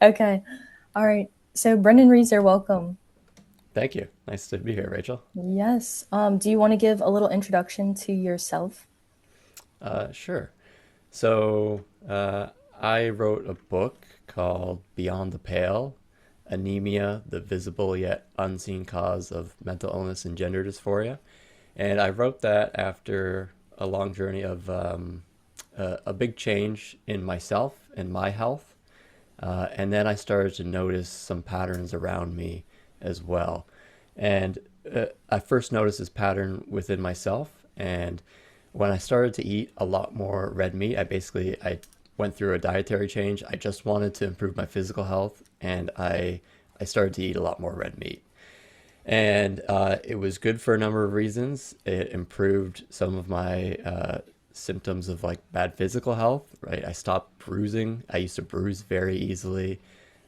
Okay. All right. So Brendan Reesor, welcome. Thank you. Nice to be here, Rachel. Yes. Do you want to give a little introduction to yourself? Sure. So, I wrote a book called Beyond the Pale: Anemia, the Visible Yet Unseen Cause of Mental Illness and Gender Dysphoria. And I wrote that after a long journey of a big change in myself and my health. And then I started to notice some patterns around me as well. And I first noticed this pattern within myself. And when I started to eat a lot more red meat, I went through a dietary change. I just wanted to improve my physical health, and I started to eat a lot more red meat. And it was good for a number of reasons. It improved some of my symptoms of like bad physical health, right? I stopped bruising. I used to bruise very easily.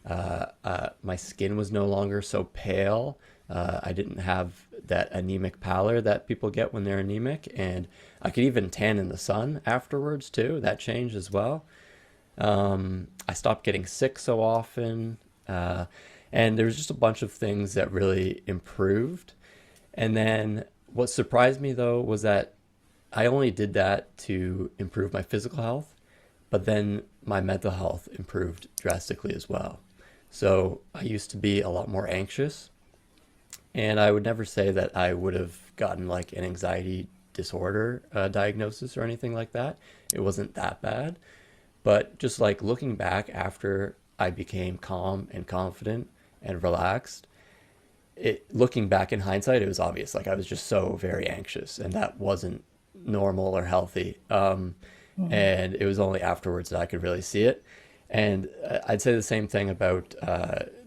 My skin was no longer so pale. I didn't have that anemic pallor that people get when they're anemic. And I could even tan in the sun afterwards, too. That changed as well. I stopped getting sick so often. And there was just a bunch of things that really improved. And then what surprised me though was that I only did that to improve my physical health, but then my mental health improved drastically as well. So I used to be a lot more anxious, and I would never say that I would have gotten like an anxiety disorder diagnosis or anything like that. It wasn't that bad, but just like looking back after I became calm and confident and relaxed, looking back in hindsight, it was obvious. Like I was just so very anxious, and that wasn't normal or healthy. Mhm. And it was only afterwards that I could really see it. And I'd say the same thing about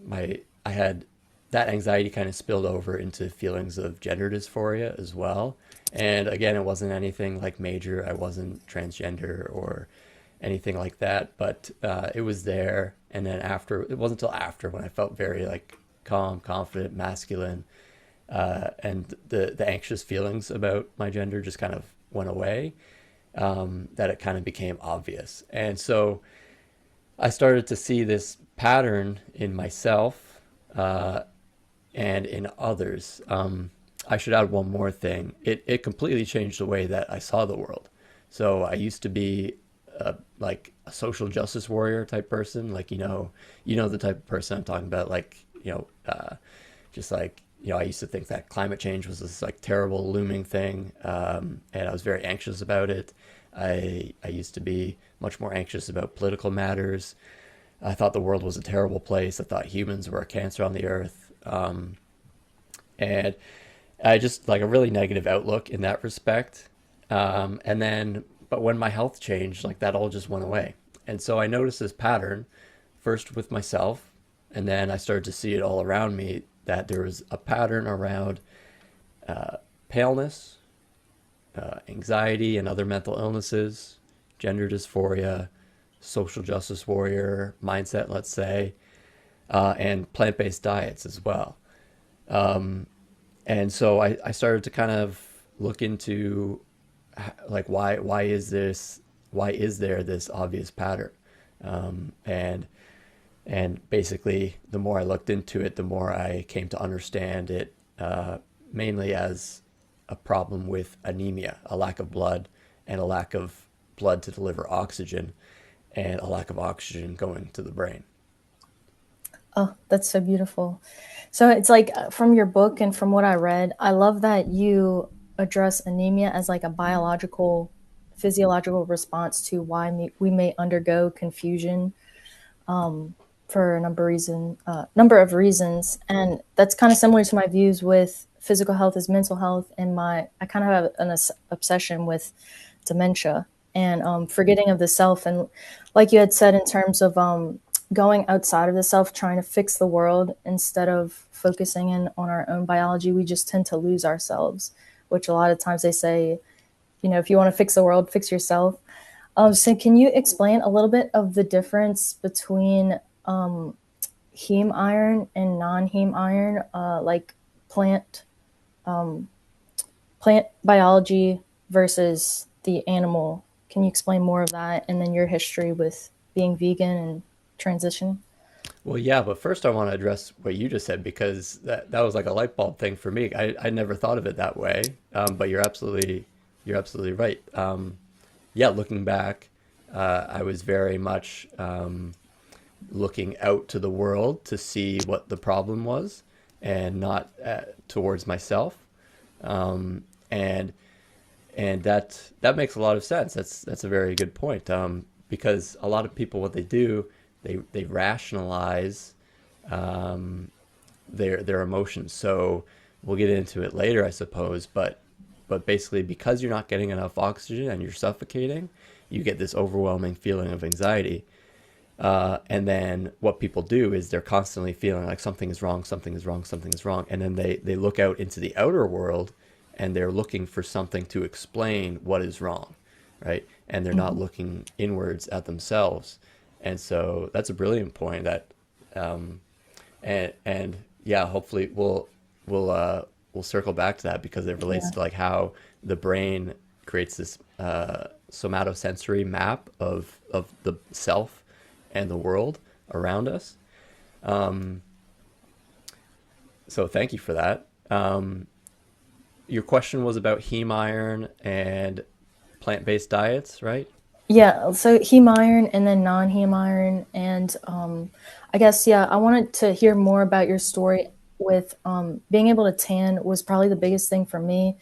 my. I had that anxiety kind of spilled over into feelings of gender dysphoria as well. And again, it wasn't anything like major. I wasn't transgender or anything like that, but it was there. And then after, it wasn't until after when I felt very like calm, confident, masculine, and the anxious feelings about my gender just kind of went away. That it kind of became obvious, and so I started to see this pattern in myself and in others. I should add one more thing. It completely changed the way that I saw the world. So I used to be like a social justice warrior type person, like you know the type of person I'm talking about. Like just like I used to think that climate change was this like terrible looming thing, and I was very anxious about it. I used to be much more anxious about political matters. I thought the world was a terrible place. I thought humans were a cancer on the earth. And I just like a really negative outlook in that respect. And then, but when my health changed, like that all just went away. And so I noticed this pattern first with myself, and then I started to see it all around me that there was a pattern around paleness, anxiety, and other mental illnesses, gender dysphoria, social justice warrior mindset, let's say, and plant based diets as well. And so I started to kind of look into like why is there this obvious pattern, and basically the more I looked into it, the more I came to understand it, mainly as a problem with anemia, a lack of blood, and a lack of blood to deliver oxygen, and a lack of oxygen going to the brain. Oh, that's so beautiful. So it's like from your book and from what I read, I love that you address anemia as like a biological, physiological response to why we may undergo confusion for a number of reasons, and that's kind of similar to my views with physical health as mental health. And my I kind of have an obsession with dementia and forgetting of the self, and like you had said, in terms of going outside of the self, trying to fix the world instead of focusing in on our own biology, we just tend to lose ourselves. Which a lot of times they say, if you want to fix the world, fix yourself. So, can you explain a little bit of the difference between heme iron and non-heme iron, like plant plant biology versus the animal? Can you explain more of that, and then your history with being vegan and transition? Well, yeah, but first I want to address what you just said because that was like a light bulb thing for me. I never thought of it that way. But you're absolutely right. Yeah, looking back, I was very much looking out to the world to see what the problem was, and not towards myself. And that makes a lot of sense. That's a very good point. Because a lot of people, what they do, they rationalize their emotions. So we'll get into it later, I suppose. But basically, because you're not getting enough oxygen and you're suffocating, you get this overwhelming feeling of anxiety. And then what people do is they're constantly feeling like something is wrong, something is wrong, something is wrong. And then they look out into the outer world and they're looking for something to explain what is wrong, right? And they're not Hmm. looking inwards at themselves. And so that's a brilliant point that, um, and yeah, hopefully we'll circle back to that because it relates Yeah. to like how the brain creates this somatosensory map of the self and the world around us. Um, so thank you for that. Your question was about heme iron and plant-based diets, right? Yeah, so heme iron and then non-heme iron, and I guess yeah, I wanted to hear more about your story with being able to tan was probably the biggest thing for me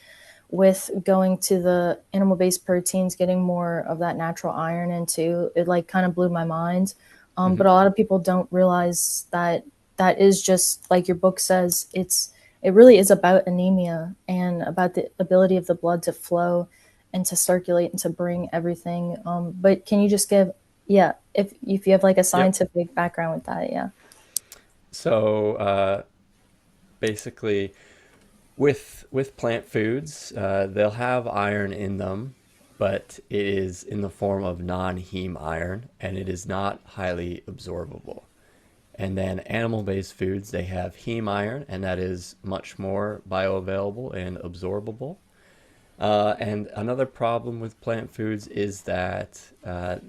with going to the animal-based proteins, getting more of that natural iron into it, like kind of blew my mind. Mm-hmm. But a lot of people don't realize that that is just like your book says. It really is about anemia and about the ability of the blood to flow and to circulate and to bring everything. But can you just give, yeah, if you have like a Yep. scientific background with that, yeah. So basically, with plant foods, they'll have iron in them, but it is in the form of non-heme iron, and it is not highly absorbable. And then animal-based foods, they have heme iron, and that is much more bioavailable and absorbable. And another problem with plant foods is that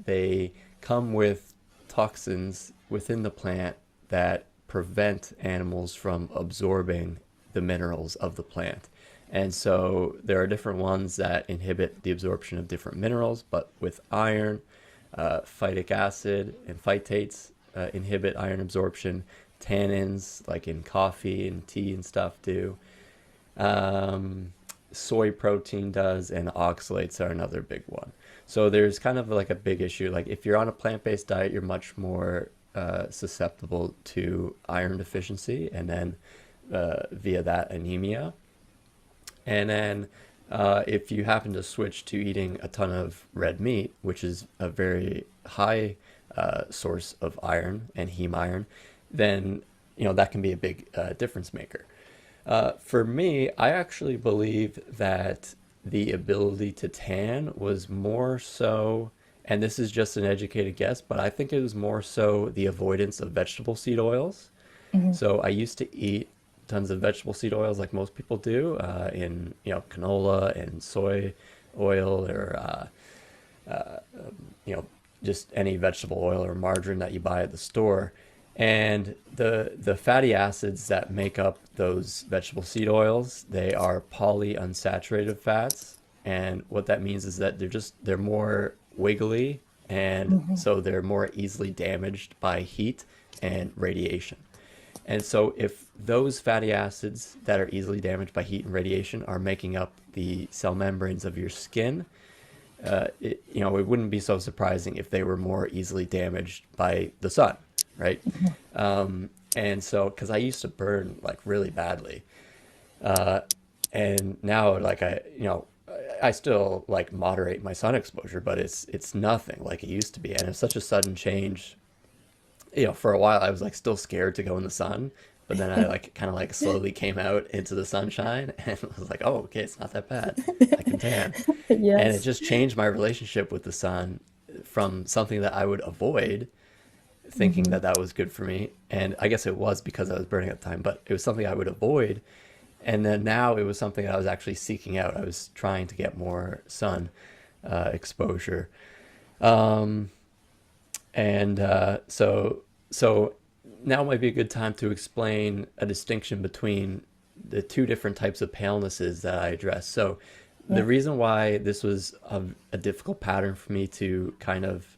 they come with toxins within the plant that prevent animals from absorbing the minerals of the plant. And so there are different ones that inhibit the absorption of different minerals, but with iron, phytic acid and phytates inhibit iron absorption. Tannins, like in coffee and tea and stuff, do. Um, Soy protein does, and oxalates are another big one. So there's kind of like a big issue. Like if you're on a plant-based diet, you're much more susceptible to iron deficiency, and then via that anemia. And then if you happen to switch to eating a ton of red meat, which is a very high source of iron and heme iron, then that can be a big difference maker. For me, I actually believe that the ability to tan was more so, and this is just an educated guess, but I think it was more so the avoidance of vegetable seed oils. Hmm. So I used to eat tons of vegetable seed oils like most people do, in canola and soy oil, or you know just any vegetable oil or margarine that you buy at the store. And the fatty acids that make up those vegetable seed oils, they are polyunsaturated fats. And what that means is that they're more wiggly, and Hmm. so they're more easily damaged by heat and radiation. And so if those fatty acids that are easily damaged by heat and radiation are making up the cell membranes of your skin, it wouldn't be so surprising if they were more easily damaged by the sun, right? And so, because I used to burn like really badly, and now like I still like moderate my sun exposure, but it's nothing like it used to be, and it's such a sudden change. For a while I was like still scared to go in the sun, but then I like kind of like slowly came out into the sunshine and was like, oh, okay, it's not that bad. I can tan. And it Yes. just changed my relationship with the sun from something that I would avoid, thinking Hmm. that that was good for me. And I guess it was because I was burning at the time, but it was something I would avoid. And then now it was something that I was actually seeking out. I was trying to get more sun exposure. Um, And so now might be a good time to explain a distinction between the two different types of palenesses that I address. So the Yeah. reason why this was a difficult pattern for me to kind of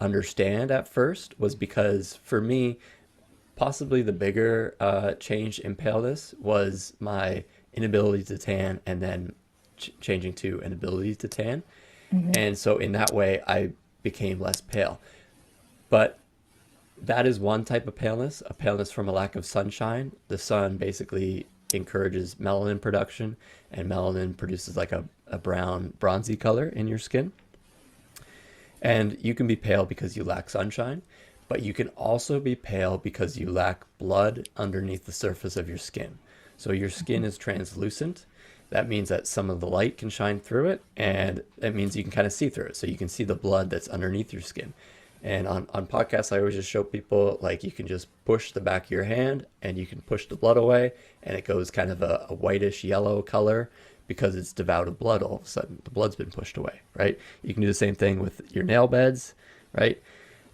understand at first was because for me, possibly the bigger change in paleness was my inability to tan and then changing to an ability to tan. Hmm. And so in that way, I became less pale. But that is one type of paleness, a paleness from a lack of sunshine. The sun basically encourages melanin production, and melanin produces like a brown, bronzy color in your skin. And you can be pale because you lack sunshine, but you can also be pale because you lack blood underneath the surface of your skin. So your skin is translucent. That means that some of the light can shine through it, and that means you can kind of see through it. So you can see the blood that's underneath your skin. And on podcasts, I always just show people like you can just push the back of your hand and you can push the blood away, and it goes kind of a whitish yellow color because it's devoid of blood all of a sudden. The blood's been pushed away, right? You can do the same thing with your nail beds, right?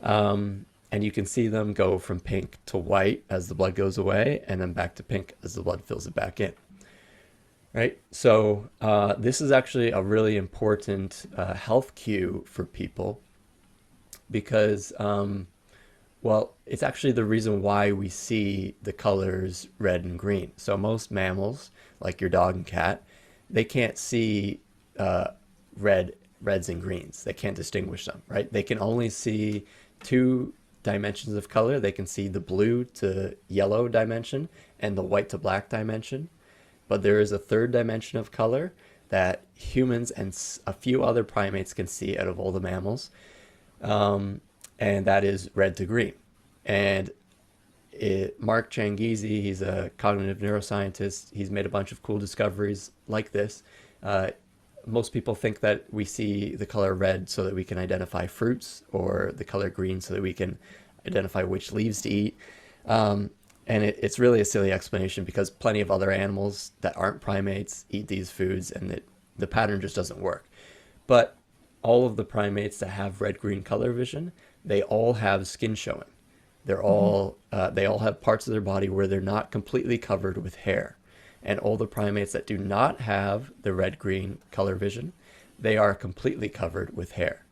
And you can see them go from pink to white as the blood goes away, and then back to pink as the blood fills it back in, right? So this is actually a really important health cue for people because, well, it's actually the reason why we see the colors red and green. So most mammals, like your dog and cat, they can't see uh, red, reds and greens. They can't distinguish them, right? They can only see two dimensions of color. They can see the blue to yellow dimension and the white to black dimension. But there is a third dimension of color that humans and a few other primates can see out of all the mammals, and that is red to green. And Mark Changizi, he's a cognitive neuroscientist. He's made a bunch of cool discoveries like this. Uh, Most people think that we see the color red so that we can identify fruits, or the color green so that we can identify which leaves to eat. Um, and it's really a silly explanation because plenty of other animals that aren't primates eat these foods, and the pattern just doesn't work. But all of the primates that have red-green color vision, they all have skin showing. Hmm. They all have parts of their body where they're not completely covered with hair. And all the primates that do not have the red-green color vision, they are completely covered with hair,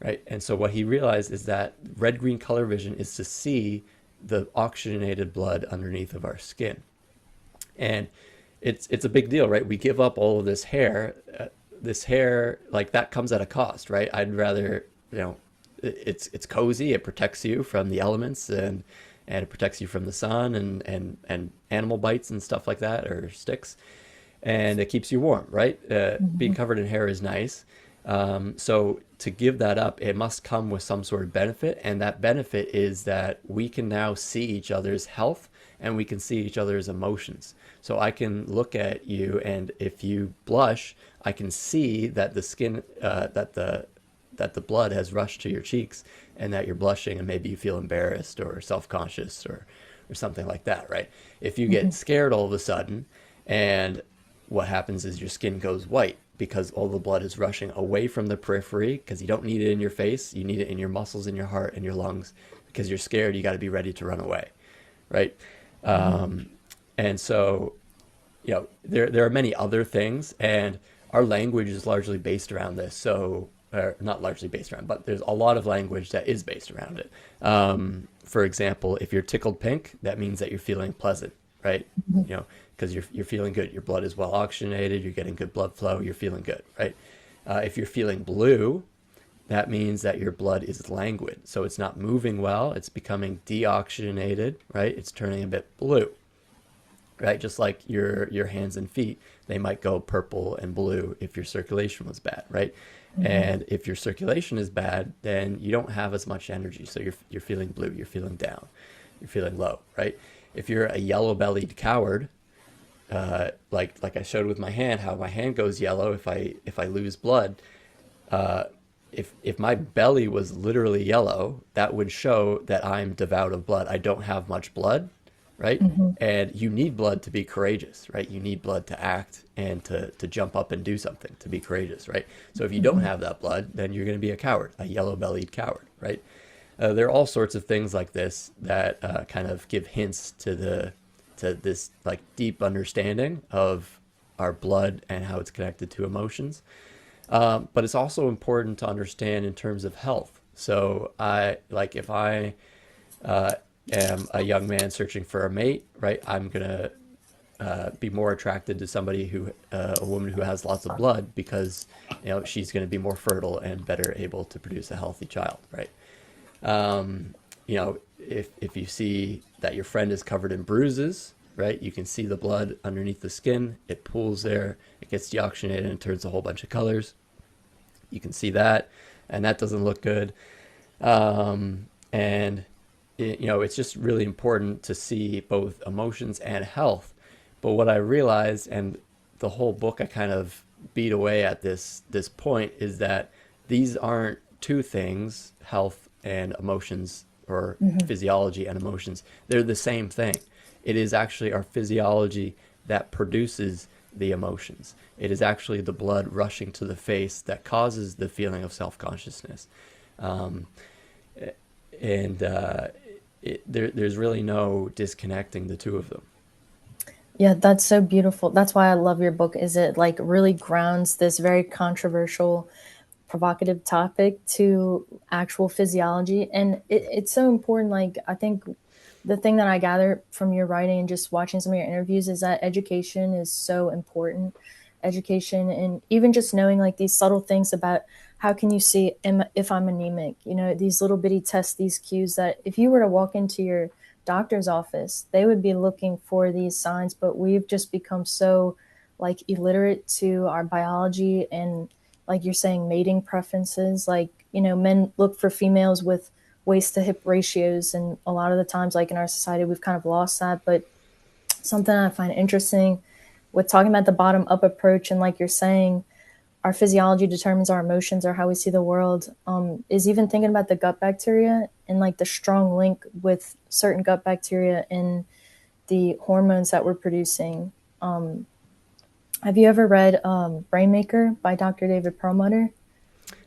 right? And so what he realized is that red-green color vision is to see the oxygenated blood underneath of our skin. And it's a big deal, right? We give up all of this hair, like that comes at a cost, right? I'd rather, you know, it's cozy, it protects you from the elements, and it protects you from the sun and animal bites and stuff like that, or sticks, and it keeps you warm, right? Being Hmm. covered in hair is nice. So to give that up, it must come with some sort of benefit, and that benefit is that we can now see each other's health and we can see each other's emotions. So I can look at you, and if you blush, I can see that the skin, that the blood has rushed to your cheeks, and that you're blushing, and maybe you feel embarrassed or self-conscious or something like that, right? If you get Hmm. scared all of a sudden, and what happens is your skin goes white because all the blood is rushing away from the periphery, because you don't need it in your face, you need it in your muscles, in your heart, and your lungs. Because you're scared, you got to be ready to run away, right? Hmm. And so, you know, there are many other things, and our language is largely based around this. So, or not largely based around, but there's a lot of language that is based around it. For example, if you're tickled pink, that means that you're feeling pleasant, right? You know, because you're feeling good. Your blood is well oxygenated. You're getting good blood flow. You're feeling good, right? If you're feeling blue, that means that your blood is languid. So it's not moving well. It's becoming deoxygenated, right? It's turning a bit blue, right? Just like your hands and feet, they might go purple and blue if your circulation was bad, right? Hmm. And if your circulation is bad, then you don't have as much energy. So you're feeling blue, you're feeling down, you're feeling low, right? If you're a yellow-bellied coward, like I showed with my hand, how my hand goes yellow if I lose blood. If my belly was literally yellow, that would show that I'm devoid of blood. I don't have much blood, right? Hmm. And you need blood to be courageous, right? You need blood to act and to jump up and do something, to be courageous, right? So if you don't Hmm. have that blood, then you're going to be a coward, a yellow-bellied coward, right? There are all sorts of things like this that kind of give hints to this like deep understanding of our blood and how it's connected to emotions. But it's also important to understand in terms of health. So I like if I am a young man searching for a mate, right? I'm gonna be more attracted to somebody who a woman who has lots of blood because she's going to be more fertile and better able to produce a healthy child, right? If you see that your friend is covered in bruises, right, you can see the blood underneath the skin. It pools there, it gets deoxygenated and turns a whole bunch of colors. You can see that, and that doesn't look good. And it's just really important to see both emotions and health. But what I realized, and the whole book I kind of beat away at this point, is that these aren't two things, health and emotions, or Hmm. physiology and emotions. They're the same thing. It is actually our physiology that produces the emotions. It is actually the blood rushing to the face that causes the feeling of self consciousness. Um, and there's really no disconnecting the two of them. Yeah, that's so beautiful. That's why I love your book. Is it like really grounds this very controversial, provocative topic to actual physiology, and it's so important. Like I think the thing that I gather from your writing and just watching some of your interviews is that education is so important. Education and even just knowing like these subtle things about how can you see if I'm anemic, these little bitty tests, these cues that if you were to walk into your doctor's office, they would be looking for these signs, but we've just become so like illiterate to our biology and like you're saying mating preferences, like men look for females with waist to hip ratios, and a lot of the times like in our society we've kind of lost that. But something I find interesting with talking about the bottom up approach, and like you're saying our physiology determines our emotions or how we see the world, is even thinking about the gut bacteria and like the strong link with certain gut bacteria and the hormones that we're producing. Have you ever read Brainmaker by Dr. David Perlmutter?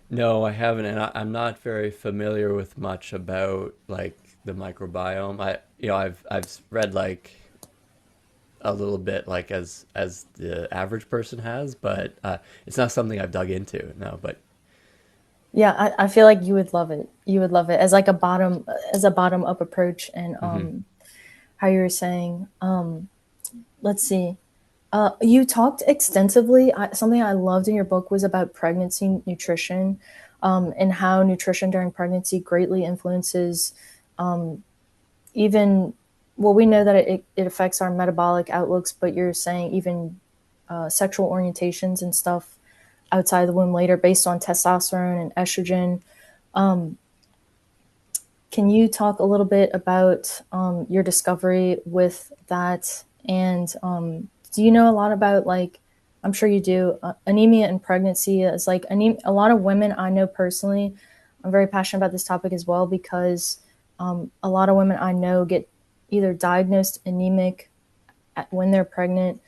No, I haven't, and I'm not very familiar with much about like the microbiome. I've read like a little bit, like as the average person has, but it's not something I've dug into. No, but Yeah, I feel like you would love it. You would love it as like as a bottom up approach, and mm-hmm. how you were saying. Let's see. You talked extensively. Something I loved in your book was about pregnancy nutrition, and how nutrition during pregnancy greatly influences even. Well, we know that it affects our metabolic outlooks, but you're saying even sexual orientations and stuff outside the womb later based on testosterone and estrogen. Can you talk a little bit about your discovery with that? And do you know a lot about like, I'm sure you do, anemia and pregnancy? Is like anemia, a lot of women I know personally, I'm very passionate about this topic as well because a lot of women I know get either diagnosed anemic when they're pregnant.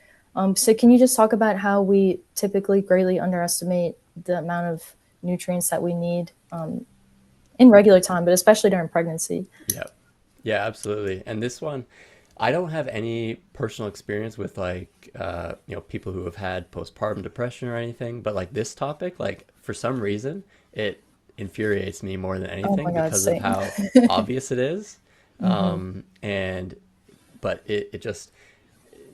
So can you just talk about how we typically greatly underestimate the amount of nutrients that we need in regular time, but especially during pregnancy? Yeah, yeah, absolutely. And this one, I don't have any personal experience with like people who have had postpartum depression or anything, but like this topic, like for some reason, it infuriates me more than Oh my anything God, because of same. how obvious it is. Hmm. And but it just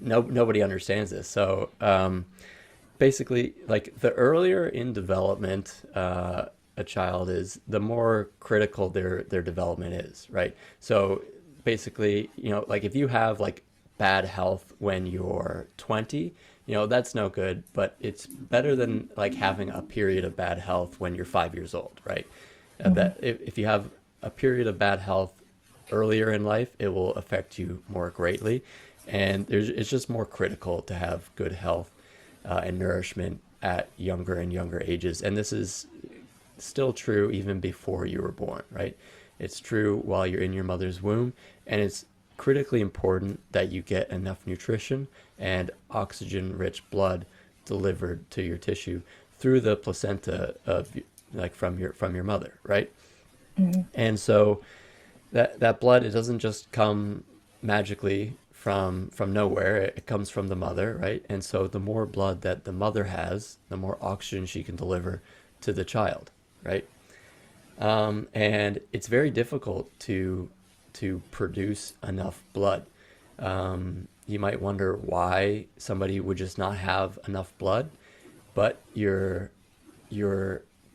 nobody understands this. So basically, like the earlier in development a child is, the more critical their development is, right? So basically, like if you have like bad health when you're 20, that's no good, but it's better than like having a period of bad health when you're 5 years old, right? Hmm. That if you have a period of bad health earlier in life, it will affect you more greatly. And it's just more critical to have good health and nourishment at younger and younger ages. And this is still true even before you were born, right? It's true while you're in your mother's womb, and it's critically important that you get enough nutrition and oxygen rich blood delivered to your tissue through the placenta of, like, from your mother, right? Hmm. And so that blood, it doesn't just come magically from nowhere. It comes from the mother, right? And so the more blood that the mother has, the more oxygen she can deliver to the child, right? And it's very difficult to produce enough blood. You might wonder why somebody would just not have enough blood, but your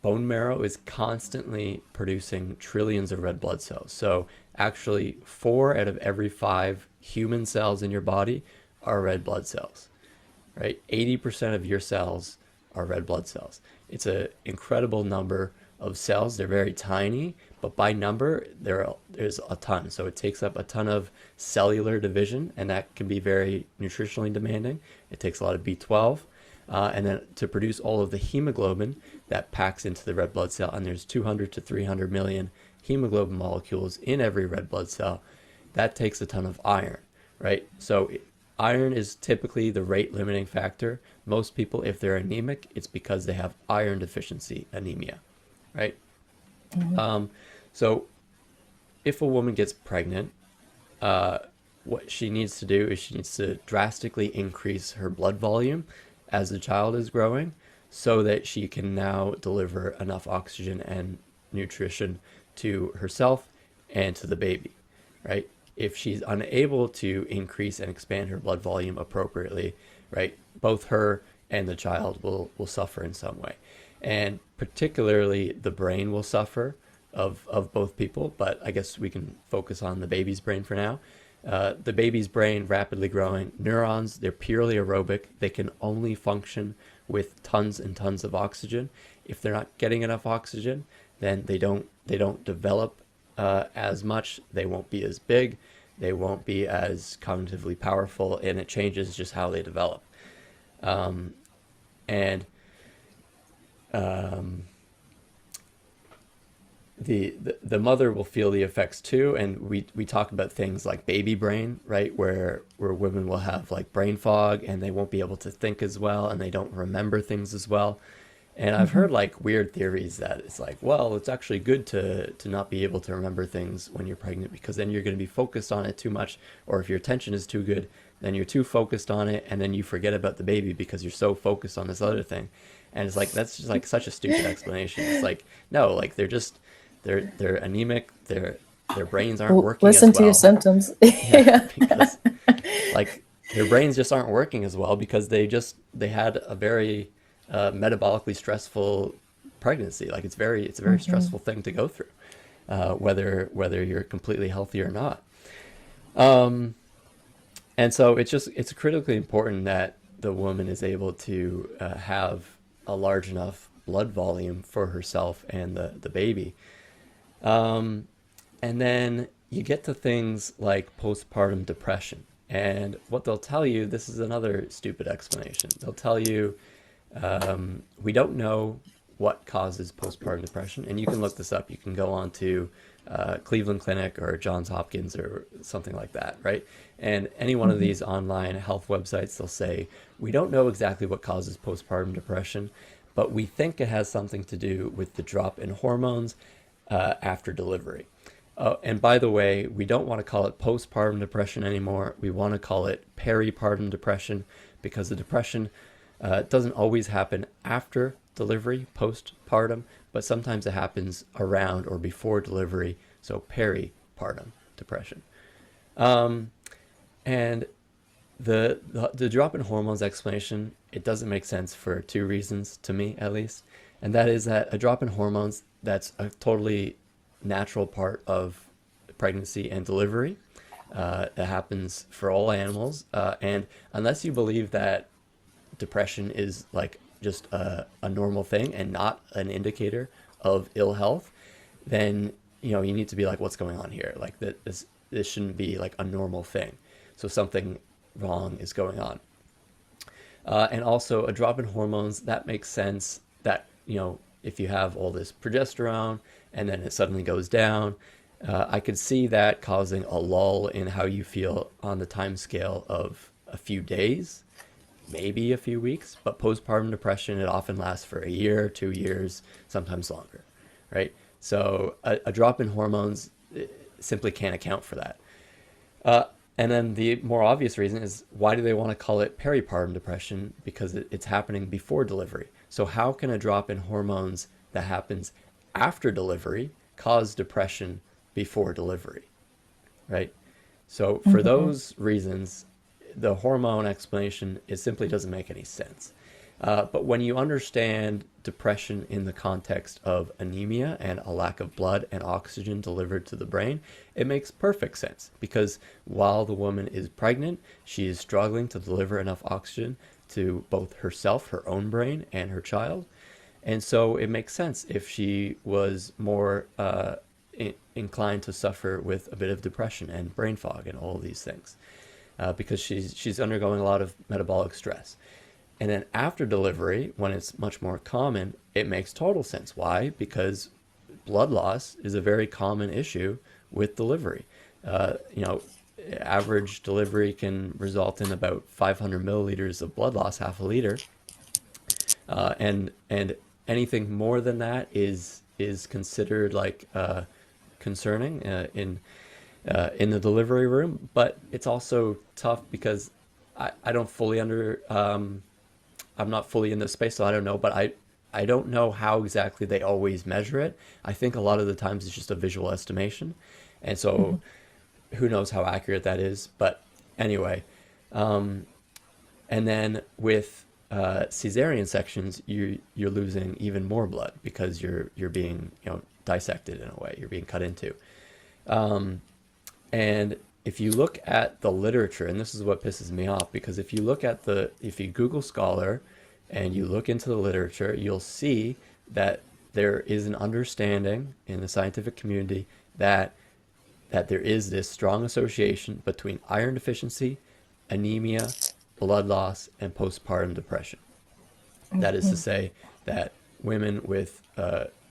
bone marrow is constantly producing trillions of red blood cells. So actually, 4 out of every 5 human cells in your body are red blood cells, right? 80% of your cells are red blood cells. It's an incredible number of cells. They're very tiny, but by number, there's a ton. So it takes up a ton of cellular division, and that can be very nutritionally demanding. It takes a lot of B12. And then to produce all of the hemoglobin that packs into the red blood cell, and there's 200 to 300 million hemoglobin molecules in every red blood cell, that takes a ton of iron, right? So iron is typically the rate limiting factor. Most people, if they're anemic, it's because they have iron deficiency anemia, right? Hmm. So if a woman gets pregnant, uh, what she needs to do is she needs to drastically increase her blood volume as the child is growing so that she can now deliver enough oxygen and nutrition to herself and to the baby, right? If she's unable to increase and expand her blood volume appropriately, right, both her and the child will suffer in some way. And particularly the brain will suffer of both people, but I guess we can focus on the baby's brain for now. The baby's brain rapidly growing neurons, they're purely aerobic. They can only function with tons and tons of oxygen. If they're not getting enough oxygen, then they don't develop as much. They won't be as big. They won't be as cognitively powerful, and it changes just how they develop. And um, the mother will feel the effects too, and we talk about things like baby brain, right, where women will have like brain fog and they won't be able to think as well and they don't remember things as well. And I've Hmm. heard like weird theories that it's like, well, it's actually good to not be able to remember things when you're pregnant, because then you're going to be focused on it too much, or if your attention is too good, then you're too focused on it and then you forget about the baby because you're so focused on this other thing. And it's like that's just like such a stupid explanation. It's like, no, like they're anemic, their brains aren't working as Listen to your well. symptoms. Yeah, Yeah. because like their brains just aren't working as well because they had a very metabolically stressful pregnancy. Like it's a very Hmm. stressful thing to go through, whether you're completely healthy or not. Um, and so it's critically important that the woman is able to have a large enough blood volume for herself and the baby. Um, and then you get to things like postpartum depression. And what they'll tell you, this is another stupid explanation. They'll tell you, we don't know what causes postpartum depression. And you can look this up. You can go on to Cleveland Clinic or Johns Hopkins or something like that, right? And any one of Hmm. these online health websites, they'll say, we don't know exactly what causes postpartum depression, but we think it has something to do with the drop in hormones after delivery. And by the way, we don't want to call it postpartum depression anymore. We want to call it peripartum depression, because the depression doesn't always happen after delivery, postpartum, but sometimes it happens around or before delivery, so peripartum depression. Um, and the drop in hormones explanation, it doesn't make sense for 2 reasons, to me at least. And that is that a drop in hormones, that's a totally natural part of pregnancy and delivery. That happens for all animals. And unless you believe that depression is like just a normal thing and not an indicator of ill health, then you need to be like, what's going on here? Like that this shouldn't be like a normal thing. So something wrong is going on. And also a drop in hormones, that makes sense that if you have all this progesterone and then it suddenly goes down, I could see that causing a lull in how you feel on the time scale of a few days, maybe a few weeks, but postpartum depression, it often lasts for a year, 2 years, sometimes longer, right? So a drop in hormones simply can't account for that. Uh, and then the more obvious reason is, why do they want to call it peripartum depression? Because it's happening before delivery. So how can a drop in hormones that happens after delivery cause depression before delivery, right? So for Mhm. those reasons, the hormone explanation, it simply doesn't make any sense. But when you understand depression in the context of anemia and a lack of blood and oxygen delivered to the brain, it makes perfect sense, because while the woman is pregnant, she is struggling to deliver enough oxygen to both herself, her own brain, and her child. And so it makes sense if she was more inclined to suffer with a bit of depression and brain fog and all of these things, because she's undergoing a lot of metabolic stress. And then after delivery, when it's much more common, it makes total sense. Why? Because blood loss is a very common issue with delivery. You know, average delivery can result in about 500 milliliters of blood loss, half a liter, and anything more than that is considered like concerning in the delivery room. But it's also tough because I don't fully I'm not fully in this space, so I don't know. But I don't know how exactly they always measure it. I think a lot of the times it's just a visual estimation, and so Mhm. who knows how accurate that is. But anyway, and then with cesarean sections, you're losing even more blood because you're being, dissected in a way. You're being cut into. And if you look at the literature, and this is what pisses me off, because if you Google Scholar and you look into the literature, you'll see that there is an understanding in the scientific community that there is this strong association between iron deficiency, anemia, blood loss, and postpartum depression. That is to Mhm. say that women with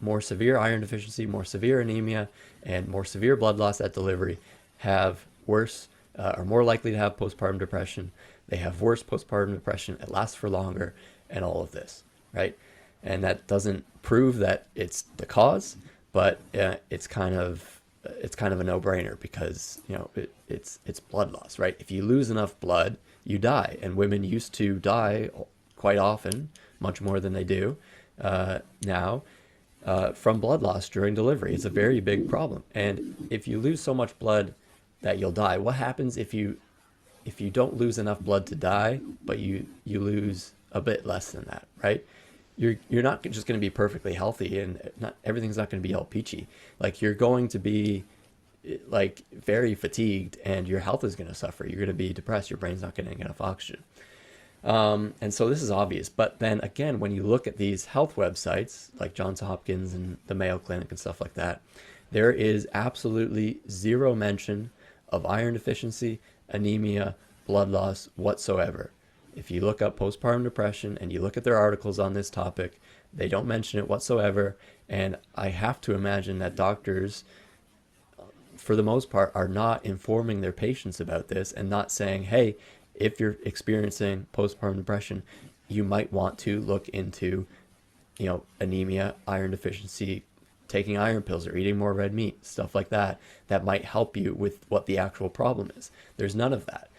more severe iron deficiency, more severe anemia, and more severe blood loss at delivery have worse, are more likely to have postpartum depression. They have worse postpartum depression. It lasts for longer, and all of this, right? And that doesn't prove that it's the cause, but it's kind of a no-brainer, because it's blood loss, right? If you lose enough blood, you die, and women used to die quite often, much more than they do now, from blood loss during delivery. It's a very big problem. And if you lose so much blood that you'll die, what happens if you don't lose enough blood to die, but you lose a bit less than that, right? You're not just going to be perfectly healthy, and not everything's not going to be all peachy. Like, you're going to be like very fatigued, and your health is going to suffer. You're going to be depressed. Your brain's not getting enough oxygen. And so this is obvious. But then again, when you look at these health websites like Johns Hopkins and the Mayo Clinic and stuff like that, there is absolutely zero mention of iron deficiency, anemia, blood loss whatsoever. If you look up postpartum depression and you look at their articles on this topic, they don't mention it whatsoever. And I have to imagine that doctors, for the most part, are not informing their patients about this, and not saying, hey, if you're experiencing postpartum depression, you might want to look into, anemia, iron deficiency, taking iron pills, or eating more red meat, stuff like that, that might help you with what the actual problem is. There's none of that.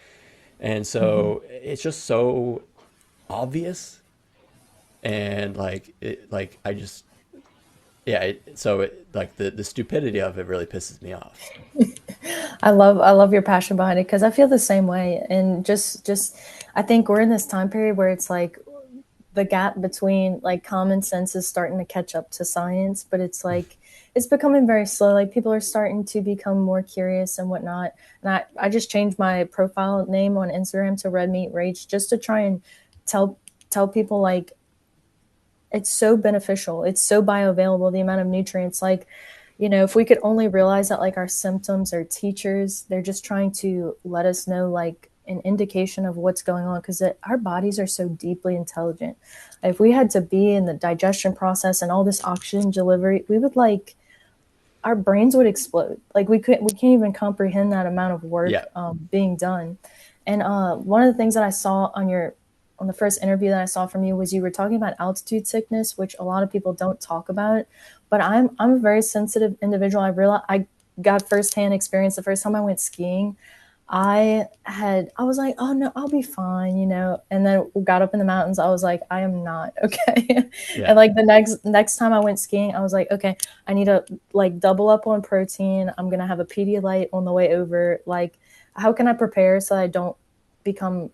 And Mhm. so it's just so obvious. And like I just, yeah, like the stupidity of it really pisses me off. I love your passion behind it because I feel the same way. And just I think we're in this time period where it's like the gap between like common sense is starting to catch up to science, but it's like it's becoming very slow. Like people are starting to become more curious and whatnot. And I just changed my profile name on Instagram to Red Meat Rage just to try and tell tell people like it's so beneficial. It's so bioavailable, the amount of nutrients. Like, if we could only realize that like our symptoms are teachers, they're just trying to let us know like an indication of what's going on because our bodies are so deeply intelligent. If we had to be in the digestion process and all this oxygen delivery, we would like our brains would explode. Like we can't even comprehend that amount of Yeah. work being done. And one of the things that I saw on the first interview that I saw from you was you were talking about altitude sickness, which a lot of people don't talk about. But I'm a very sensitive individual. I got firsthand experience the first time I went skiing. I was like, oh no, I'll be fine, you know. And then we got up in the mountains. I was like, I am not okay. Yeah. And like the next time I went skiing, I was like, okay, I need to like double up on protein. I'm gonna have a Pedialyte on the way over. Like, how can I prepare so I don't become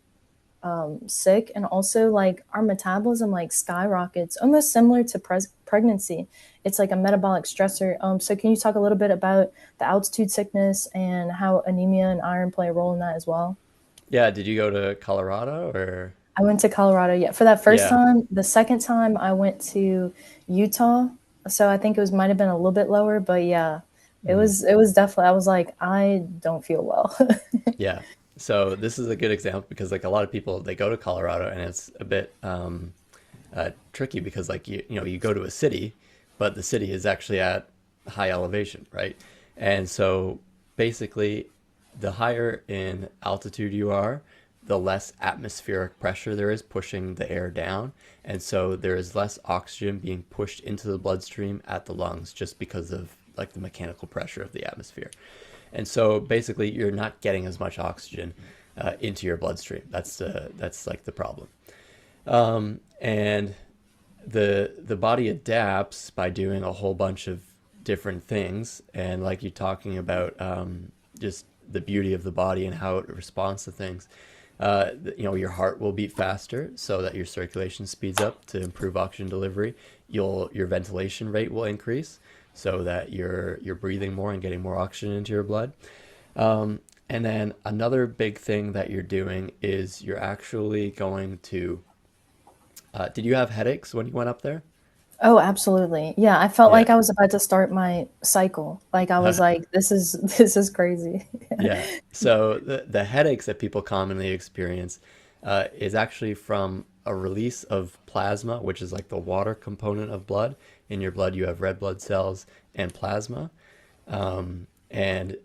sick? And also, like, our metabolism like skyrockets, almost similar to pregnancy. It's like a metabolic stressor. So can you talk a little bit about the altitude sickness and how anemia and iron play a role in that as well? Yeah. Did you go to Colorado or? I went to Colorado, yeah, for that first Yeah. time. The second time I went to Utah, so I think it was might have been a little bit lower, but yeah, Mhm. it was definitely. I was like, I don't feel well. Yeah. So this is a good example because like a lot of people they go to Colorado and it's a bit tricky because like you know you go to a city, but the city is actually at high elevation, right? And so basically, the higher in altitude you are, the less atmospheric pressure there is pushing the air down, and so there is less oxygen being pushed into the bloodstream at the lungs just because of like the mechanical pressure of the atmosphere. And so basically, you're not getting as much oxygen into your bloodstream. That's like the problem. And the body adapts by doing a whole bunch of different things, and like you're talking about just the beauty of the body and how it responds to things. You know, your heart will beat faster so that your circulation speeds up to improve oxygen delivery. Your ventilation rate will increase so that you're breathing more and getting more oxygen into your blood. And then another big thing that you're doing is you're actually going to did you have headaches when you went up there? Oh, absolutely. Yeah, I felt Yeah. like I was about to start my cycle. Like I was like, this is this is crazy. Yeah. So the headaches that people commonly experience is actually from a release of plasma, which is like the water component of blood. In your blood, you have red blood cells and plasma. And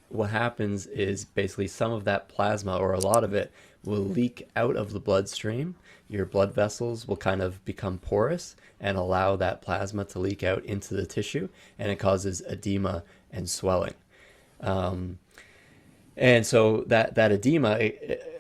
what happens is basically some of that plasma or a lot of it will leak out of the bloodstream. Your blood vessels will kind of become porous and allow that plasma to leak out into the tissue, and it causes edema and swelling. And so that edema,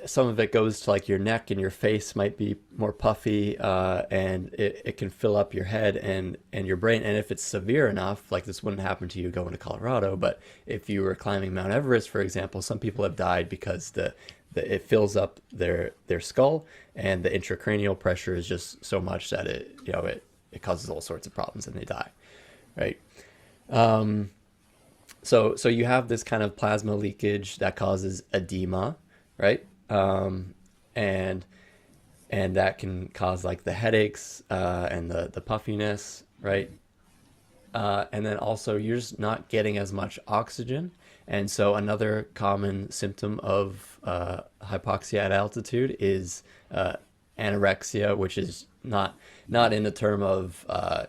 some of it goes to like your neck and your face might be more puffy, and it can fill up your head and your brain. And if it's severe enough, like this wouldn't happen to you going to Colorado, but if you were climbing Mount Everest, for example, some people have died because it fills up their skull, and the intracranial pressure is just so much that it causes all sorts of problems and they die, right? So you have this kind of plasma leakage that causes edema, right? And and that can cause like the headaches and the puffiness, right? And then also you're just not getting as much oxygen. And so another common symptom of hypoxia at altitude is anorexia, which is not in the term of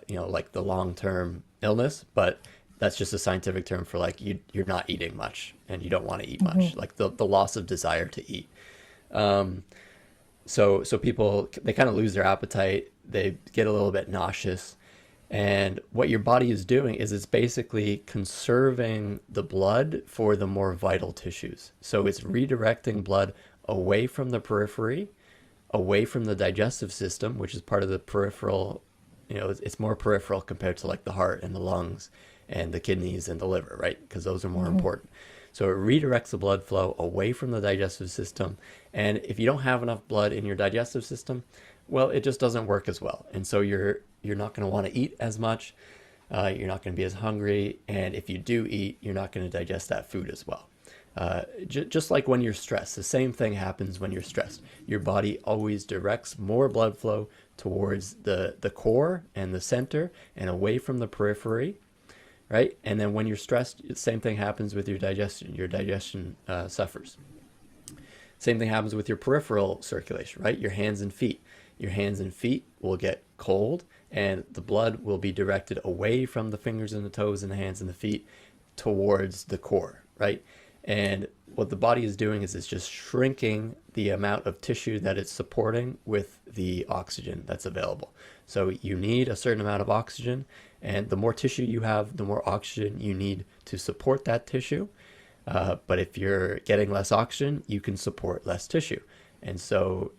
like the long term illness, but that's just a scientific term for like you're not eating much and you don't want to eat much, like the loss of desire to eat. So people they kind of lose their appetite, they get a little bit nauseous, and what your body is doing is it's basically conserving the blood for the more vital tissues. So it's redirecting blood away from the periphery, away from the digestive system, which is part of the peripheral. It's more peripheral compared to like the heart and the lungs and the kidneys and the liver, right? Because those are more important. So it redirects the blood flow away from the digestive system. And if you don't have enough blood in your digestive system, well, it just doesn't work as well. And so you're not going to want to eat as much. You're not going to be as hungry. And if you do eat, you're not going to digest that food as well. Just like when you're stressed, the same thing happens when you're stressed. Your body always directs more blood flow towards the core and the center and away from the periphery, right? And then when you're stressed, the same thing happens with your digestion. Your digestion suffers. Same thing happens with your peripheral circulation, right? Your hands and feet. Your hands and feet will get cold and the blood will be directed away from the fingers and the toes and the hands and the feet towards the core, right? And what the body is doing is it's just shrinking the amount of tissue that it's supporting with the oxygen that's available. So you need a certain amount of oxygen, and the more tissue you have, the more oxygen you need to support that tissue. But if you're getting less oxygen, you can support less tissue. And so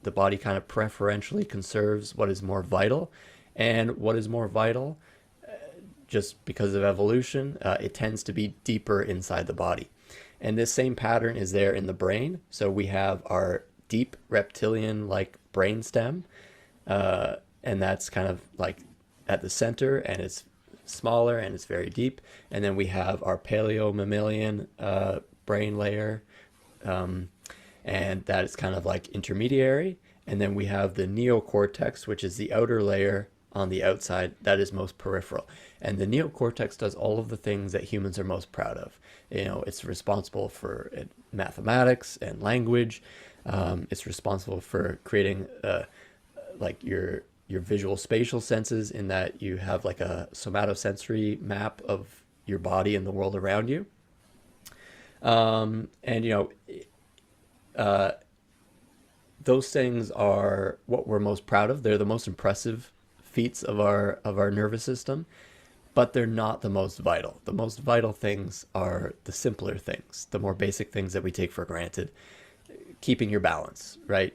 the body kind of preferentially conserves what is more vital. And what is more vital, just because of evolution, it tends to be deeper inside the body. And this same pattern is there in the brain. So we have our deep reptilian like brain stem, and that's kind of like at the center, and it's smaller and it's very deep. And then we have our paleo mammalian brain layer, and that is kind of like intermediary. And then we have the neocortex, which is the outer layer on the outside that is most peripheral. And the neocortex does all of the things that humans are most proud of. You know, it's responsible for mathematics and language. It's responsible for creating like your visual spatial senses, in that you have like a somatosensory map of your body and the world around you. And you know, those things are what we're most proud of. They're the most impressive feats of our nervous system, but they're not the most vital. The most vital things are the simpler things, the more basic things that we take for granted. Keeping your balance, right?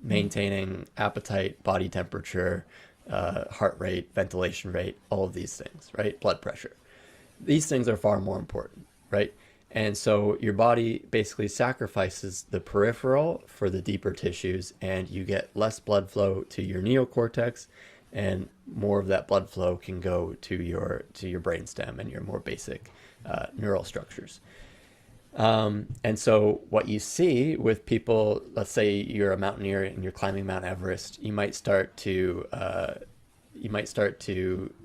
Maintaining appetite, body temperature, heart rate, ventilation rate, all of these things, right? Blood pressure. These things are far more important, right? And so your body basically sacrifices the peripheral for the deeper tissues, and you get less blood flow to your neocortex, and more of that blood flow can go to your brainstem and your more basic neural structures. And so what you see with people, let's say you're a mountaineer and you're climbing Mount Everest, you might start to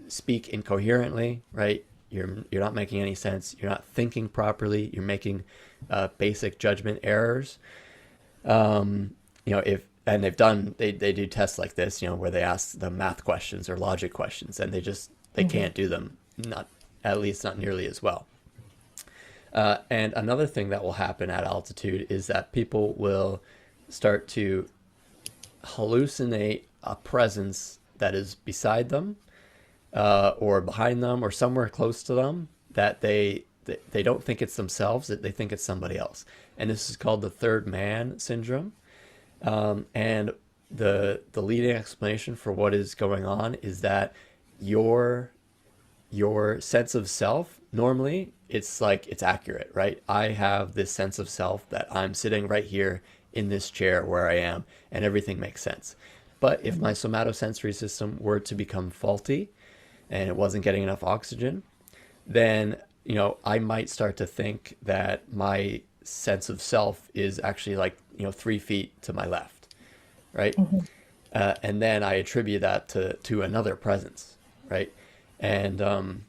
speak incoherently, right? You're not making any sense. You're not thinking properly. You're making basic judgment errors. You know, if and they do tests like this, you know, where they ask them math questions or logic questions, and they Mm-hmm. can't do them, not at least not nearly as well. And another thing that will happen at altitude is that people will start to hallucinate a presence that is beside them, or behind them, or somewhere close to them, that they don't think it's themselves, that they think it's somebody else. And this is called the third man syndrome. And the leading explanation for what is going on is that your sense of self, normally it's like it's accurate, right? I have this sense of self that I'm sitting right here in this chair where I am, and everything makes sense. But if my somatosensory system were to become faulty and it wasn't getting enough oxygen, then, you know, I might start to think that my sense of self is actually like, you know, 3 feet to my left, right? Mm-hmm. And then I attribute that to another presence, right? And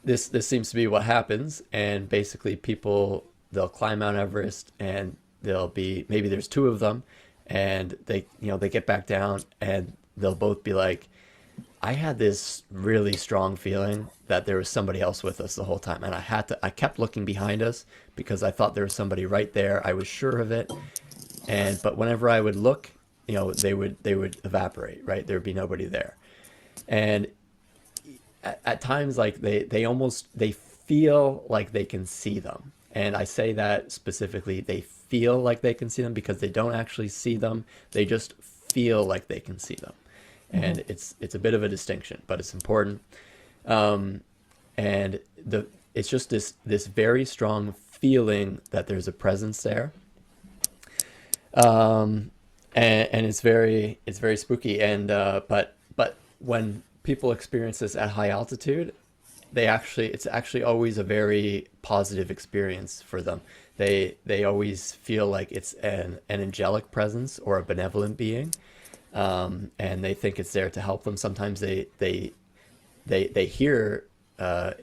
this seems to be what happens. And basically, they'll climb Mount Everest, and they'll be, maybe there's two of them, and they get back down, and they'll both be like, I had this really strong feeling that there was somebody else with us the whole time, and I kept looking behind us because I thought there was somebody right there. I was sure of it, but whenever I would look, you know, they would evaporate, right? There would be nobody there. And at times, like they feel like they can see them. And I say that specifically, they feel like they can see them because they don't actually see them. They just feel like they can see them. Mm-hmm. And it's a bit of a distinction, but it's important. Um, and it's just this very strong feeling that there's a presence there. Um, and it's very spooky. And but when people experience this at high altitude, it's actually always a very positive experience for them. They always feel like it's an angelic presence or a benevolent being, and they think it's there to help them. Sometimes they hear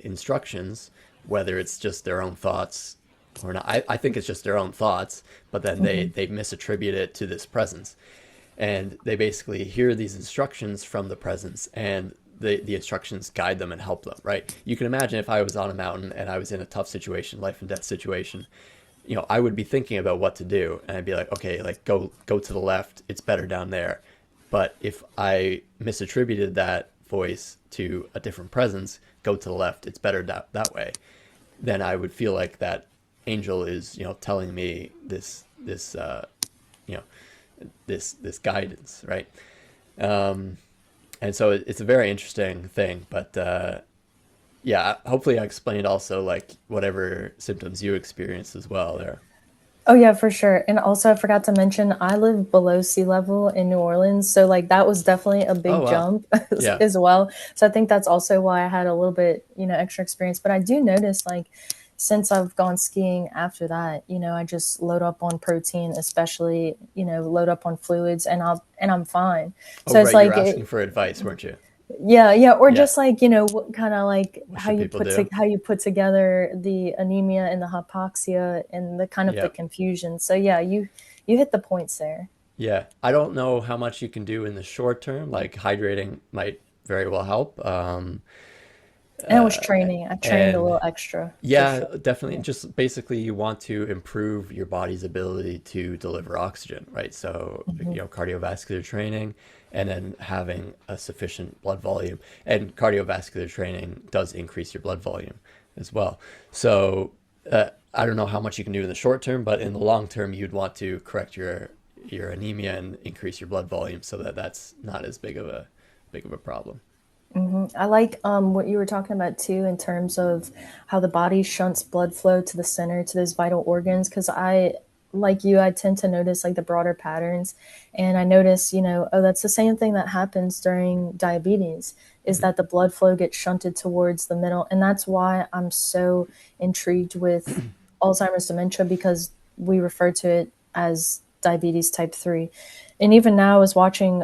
instructions, whether it's just their own thoughts or not. I think it's just their own thoughts, but then they Mm-hmm. they misattribute it to this presence. and they basically hear these instructions from the presence, and the instructions guide them and help them, right? You can imagine if I was on a mountain and I was in a tough situation, life and death situation, I would be thinking about what to do, and I'd be like, okay, like go to the left, it's better down there. But if I misattributed that voice to a different presence, go to the left, it's better that way, then I would feel like that angel is, telling me you know, this guidance, right? Um, and so it's a very interesting thing, but yeah, hopefully I explained also like whatever symptoms you experienced as well there. Oh yeah, for sure. And also I forgot to mention I live below sea level in New Orleans, so like that was definitely a Oh big wow, jump yeah. as well. So I think that's also why I had a little bit, extra experience. But I do notice like since I've gone skiing after that, I just load up on protein, especially, load up on fluids and I'm fine. Oh So it's right, you were like asking for advice, weren't you? yeah, yeah, or Yeah. just like, what kind of like What should people do? how you put together the anemia and the hypoxia and the kind of the Yeah. confusion. So yeah, you hit the points there. Yeah. I don't know how much you can do in the short term. Like hydrating might very well help. And I was training. I trained a And little extra for yeah, sure. definitely. Yeah. Just basically, you want to improve your body's ability to deliver oxygen, right? So, Hmm. cardiovascular training and then having a sufficient blood volume. And cardiovascular training does increase your blood volume as well. So, I don't know how much you can do in the short term, but in the long term, you'd want to correct your anemia and increase your blood volume so that that's not as big of a problem. I like what you were talking about too in terms of how the body shunts blood flow to the center to those vital organs. Because like you, I tend to notice like the broader patterns, and I notice, oh, that's the same thing that happens during diabetes. Is Mhm. that the blood flow gets shunted towards the middle, and that's why I'm so intrigued with Alzheimer's dementia because we refer to it as diabetes type 3. And even now, I was watching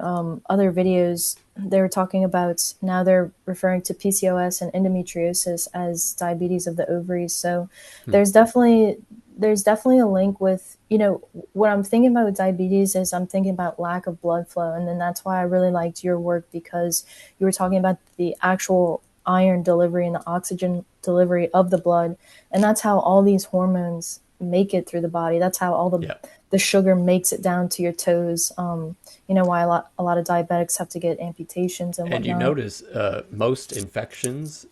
other videos. They were talking about now they're referring to PCOS and endometriosis as diabetes of the ovaries. So Hmm. there's definitely there's definitely a link with what I'm thinking about with diabetes is I'm thinking about lack of blood flow, and then that's why I really liked your work because you were talking about the actual iron delivery and the oxygen delivery of the blood, and that's how all these hormones make it through the body. That's how all Yeah. the sugar makes it down to your toes. Why a lot of diabetics have to get amputations and And you whatnot. notice most infections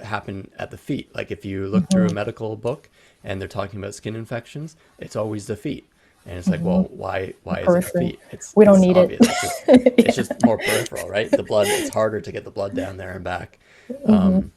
happen at the feet. Like if you look through a Hmm. medical book and they're talking about skin infections, it's always the feet. And it's like, well, why is it the Periphery. feet? It's We don't it's need it. obvious. It's just more peripheral, right? The blood, it's harder to get the blood down there and back. Um,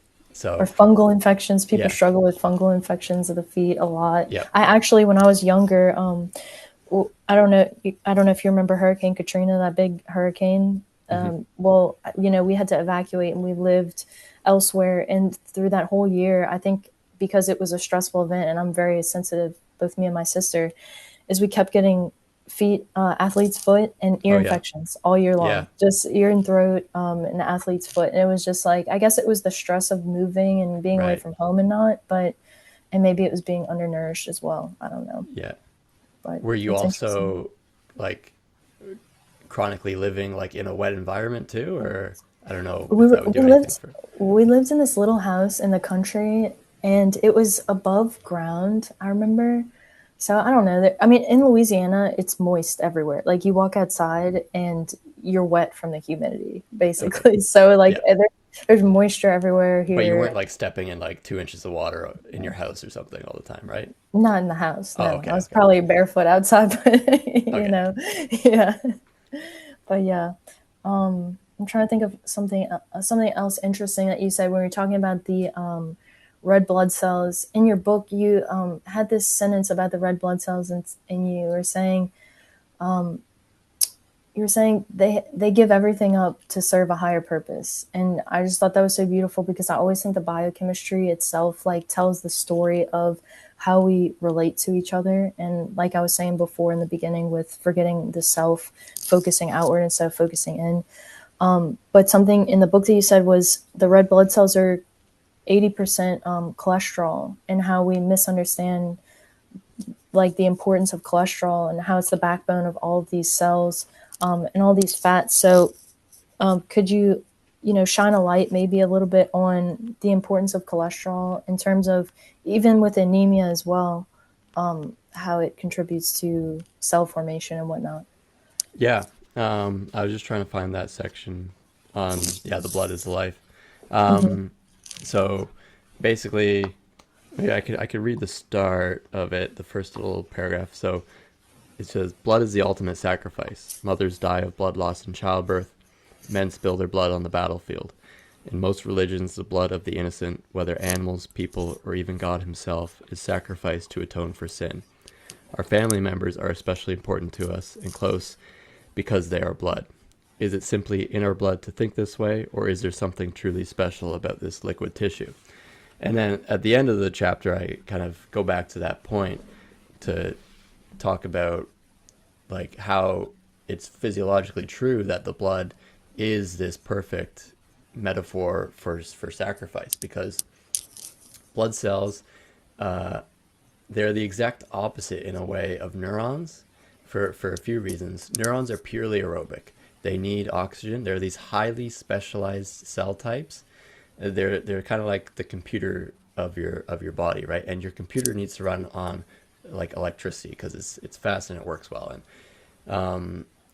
Or so fungal infections. People yeah, struggle with fungal infections of the feet a lot. yeah, I actually, when I was younger, I don't know. I don't know if you remember Hurricane Katrina, that big hurricane. hmm, Well, we had to evacuate and we lived elsewhere. And through that whole year, I think because it was a stressful event, and I'm very sensitive, both me and my sister, is we kept getting athlete's foot and ear oh yeah, infections all year yeah, long, just ear and throat, and athlete's foot. And it was just like, I guess it was the stress of moving and being away right, from home and maybe it was being undernourished as well. I don't know, yeah. but Were you it's interesting. also like chronically living like in a wet environment too, or I don't know We if were, that would do we anything lived for. we lived in this little house in the country, and it was above ground. I remember. So I don't know. I mean, in Louisiana, it's moist everywhere. Like you walk outside and you're wet from the humidity, Okay, basically. So like yeah. there's moisture everywhere But you here. weren't like stepping in like 2 inches of water in your house or something all the time, right? Not in the house. Oh, No, I okay, was okay, probably barefoot outside, but okay. yeah. But yeah, I'm trying to think of something else interesting that you said when we were talking about the red blood cells. In your book, you had this sentence about the red blood cells, and you were saying they give everything up to serve a higher purpose. And I just thought that was so beautiful because I always think the biochemistry itself like tells the story of how we relate to each other. And like I was saying before in the beginning with forgetting the self, focusing outward instead of focusing in. But something in the book that you said was the red blood cells are 80% cholesterol, and how we misunderstand like the importance of cholesterol and how it's the backbone of all of these cells, and all these fats. So could you, shine a light maybe a little bit on the importance of cholesterol in terms of even with anemia as well, how it contributes to cell formation and whatnot? Yeah. I was just trying to find that section on, yeah, the blood is the life. Hmm. So basically, maybe I could read the start of it, the first little paragraph. So it says, "Blood is the ultimate sacrifice. Mothers die of blood loss in childbirth. Men spill their blood on the battlefield. In most religions, the blood of the innocent, whether animals, people, or even God Himself, is sacrificed to atone for sin. Our family members are especially important to us and close because they are blood. Is it simply in our blood to think this way, or is there something truly special about this liquid tissue?" And then at the end of the chapter, I kind of go back to that point to talk about like how it's physiologically true that the blood is this perfect metaphor for sacrifice, because blood cells, they're the exact opposite in a way of neurons for a few reasons. Neurons are purely aerobic. They need oxygen. They're these highly specialized cell types. They're kind of like the computer of your body, right? And your computer needs to run on like electricity because it's fast and it works well.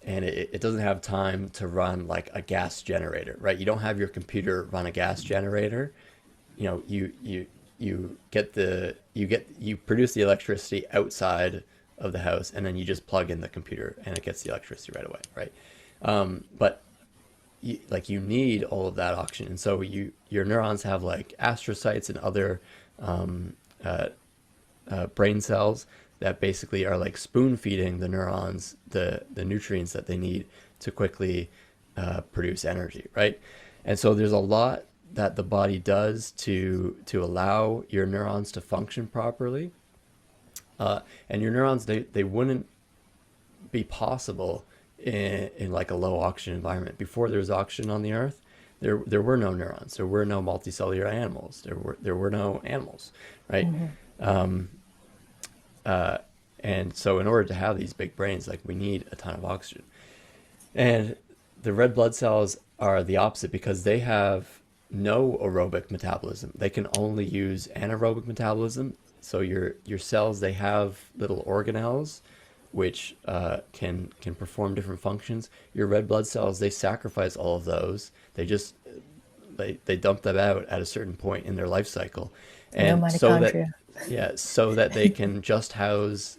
And it doesn't have time to run like a gas generator, right? You don't have your computer run a gas generator. You know, you produce the electricity outside of the house, and then you just plug in the computer and it gets the electricity right away, right? But you need all of that oxygen, and so your neurons have like astrocytes and other um, uh, brain cells that basically are like spoon feeding the neurons the nutrients that they need to quickly produce energy, right? And so there's a lot that the body does to allow your neurons to function properly. And your neurons, they wouldn't be possible in like a low oxygen environment. Before there was oxygen on the earth, there were no neurons, there were no multicellular animals, there were no animals, right? Hmm. And so in order to have these big brains, like, we need a ton of oxygen. And the red blood cells are the opposite because they have no aerobic metabolism. They can only use anaerobic metabolism. So your cells, they have little organelles which can perform different functions. Your red blood cells, they sacrifice all of those. They dump them out at a certain point in their life cycle, No and so that, mitochondria. yeah, so that they can just house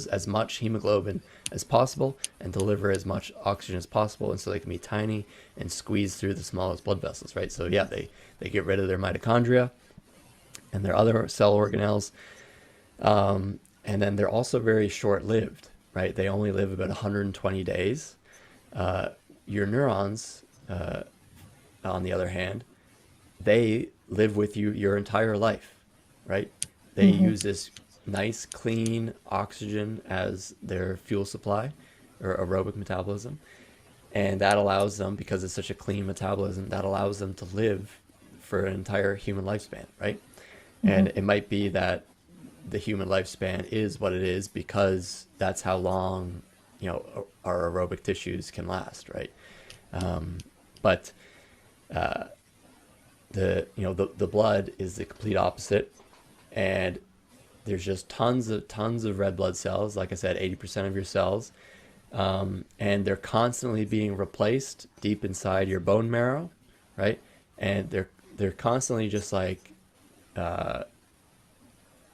as much hemoglobin as possible and deliver as much oxygen as possible, and so they can be tiny and squeeze through the smallest blood vessels, right? So yeah, they get rid of their mitochondria and their other cell organelles, and then they're also very short-lived, right? They only live about 120 days. Your neurons, on the other hand, they live with you your entire life, right? They Hmm. use this nice, clean oxygen as their fuel supply or aerobic metabolism. And that allows them, because it's such a clean metabolism, that allows them to live for an entire human lifespan, right? Hmm. And it might be that the human lifespan is what it is because that's how long, our aerobic tissues can last, right? But the blood is the complete opposite, and there's just tons of red blood cells. Like I said, 80% of your cells, and they're constantly being replaced deep inside your bone marrow, right? And they're constantly just like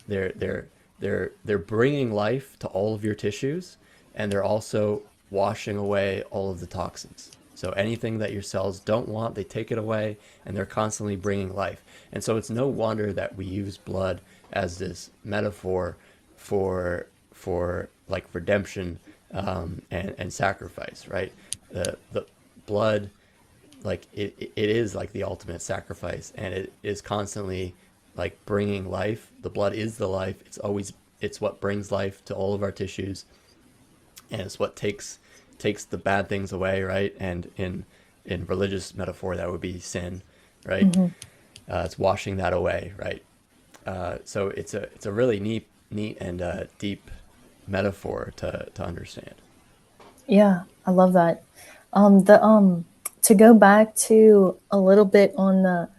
they're they're they're bringing life to all of your tissues, and they're also washing away all of the toxins. So anything that your cells don't want, they take it away, and they're constantly bringing life. And so it's no wonder that we use blood as this metaphor for like redemption, and sacrifice, right? The blood, like it is like the ultimate sacrifice, and it is constantly like bringing life. The blood is the life. It's what brings life to all of our tissues, and it's what takes the bad things away, right? And in religious metaphor, that would be sin, right? Hmm. It's washing that away, right? So it's a really neat and deep metaphor to understand. Yeah, I love that. The To go back to a little bit on the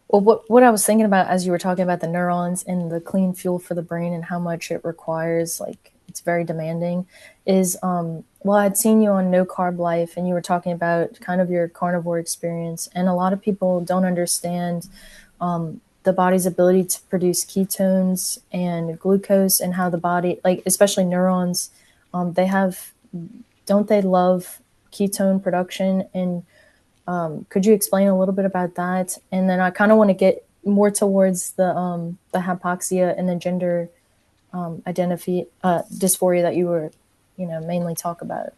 well, what I was thinking about as you were talking about the neurons and the clean fuel for the brain and how much it requires, like it's very demanding, is well, I'd seen you on No Carb Life and you were talking about kind of your carnivore experience, and a lot of people don't understand the body's ability to produce ketones and glucose and how the body, like especially neurons, they have, don't they love ketone production? And could you explain a little bit about that? And then I kind of want to get more towards the hypoxia and the gender identity dysphoria that you were, mainly talk about.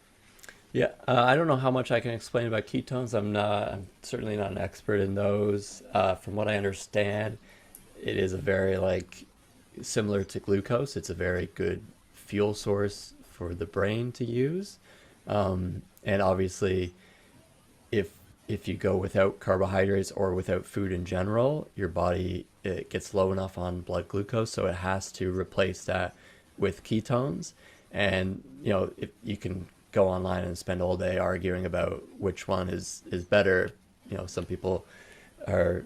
Yeah, I don't know how much I can explain about ketones. I'm certainly not an expert in those. From what I understand, it is a very like similar to glucose. It's a very good fuel source for the brain to use. And obviously, if if you go without carbohydrates or without food in general, your body it gets low enough on blood glucose, so it has to replace that with ketones. And if you can go online and spend all day arguing about which one is better. Some people are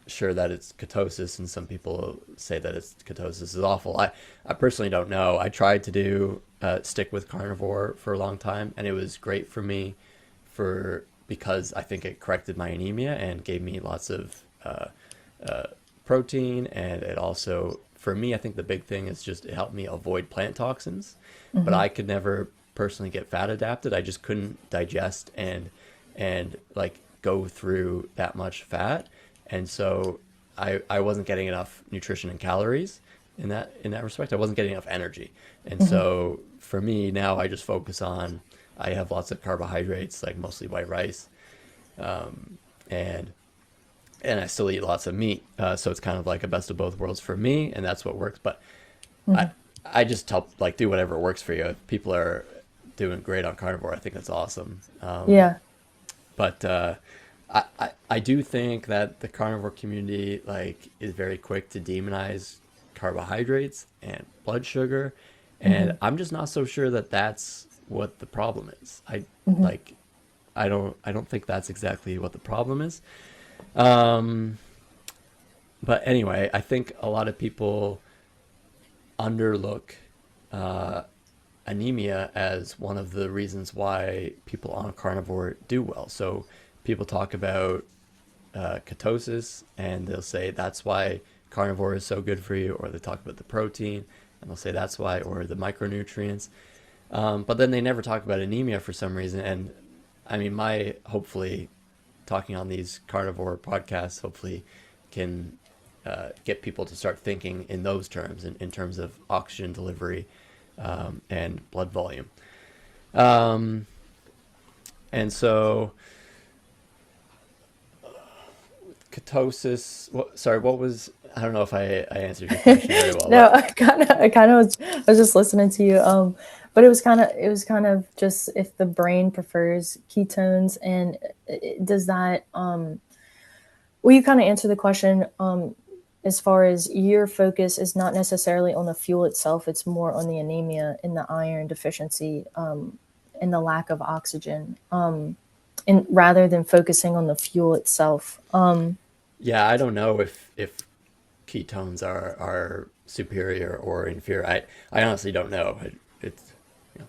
sure that it's ketosis, and some people say that it's ketosis is awful. I personally don't know. I tried to do stick with carnivore for a long time, and it was great for me for because I think it corrected my anemia and gave me lots of uh, protein, and it also for me I think the big thing is just it helped me avoid plant toxins. But Mm-hmm. I could never personally get fat adapted. I just couldn't digest and like go through that much fat, and so I wasn't getting enough nutrition and calories in that respect. I wasn't getting enough energy, and Mm-hmm. so for me now I just focus on I have lots of carbohydrates, like mostly white rice, and and I still eat lots of meat. So it's kind of like a best of both worlds for me, and that's what works. But I Mm-hmm. I just tell like do whatever works for you. If people are doing great on carnivore, I think that's awesome. Yeah. But I do think that the carnivore community like is very quick to demonize carbohydrates and blood sugar, Mm-hmm. and I'm just not so sure that that's what the problem is. Mm-hmm. Like I don't think that's exactly what the problem is. Um, but anyway, I think a lot of people underlook uh, anemia as one of the reasons why people on carnivore do well. So people talk about ketosis, and they'll say that's why carnivore is so good for you, or they talk about the protein, and they'll say that's why, or the micronutrients. But then they never talk about anemia for some reason. And I mean, my hopefully talking on these carnivore podcasts hopefully can get people to start thinking in those terms, in terms of oxygen delivery and blood volume. Um, and so ketosis. Sorry, what was? I don't know if I answered your question very well, No, but I kind of was just listening to you. But it was kind of just if the brain prefers ketones, and does that well, you kind of answer the question as far as your focus is not necessarily on the fuel itself, it's more on the anemia and the iron deficiency and the lack of oxygen, and rather than focusing on the fuel itself. yeah, I don't know if ketones are superior or inferior. I honestly don't know. It's you know,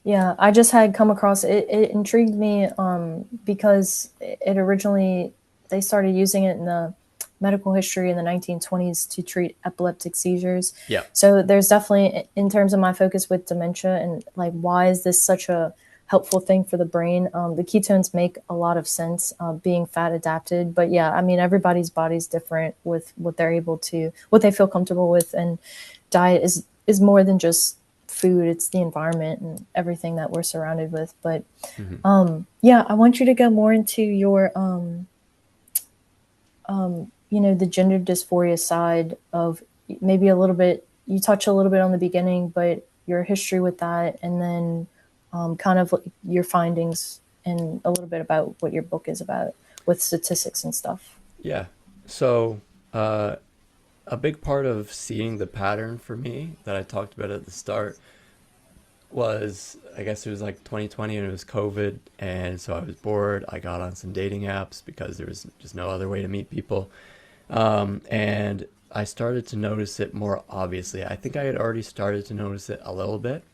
Yeah, I just had come across it. It intrigued me because it originally they started using it in the medical history in the 1920s to treat epileptic seizures. yeah. So there's definitely, in terms of my focus with dementia and like why is this such a helpful thing for the brain, the ketones make a lot of sense being fat adapted. But yeah, I mean everybody's body's different with what they're able to, what they feel comfortable with, and diet is more than just food, it's the environment and everything that we're surrounded with. But Hmm. yeah, I want you to go more into your the gender dysphoria side of, maybe a little bit, you touch a little bit on the beginning, but your history with that, and then kind of like your findings, and a little bit about what your book is about with statistics and stuff. Yeah. So a big part of seeing the pattern for me that I talked about at the start was, I guess it was like 2020 and it was COVID, and so I was bored. I got on some dating apps because there was just no other way to meet people. And I started to notice it more obviously. I think I had already started to notice it a little bit,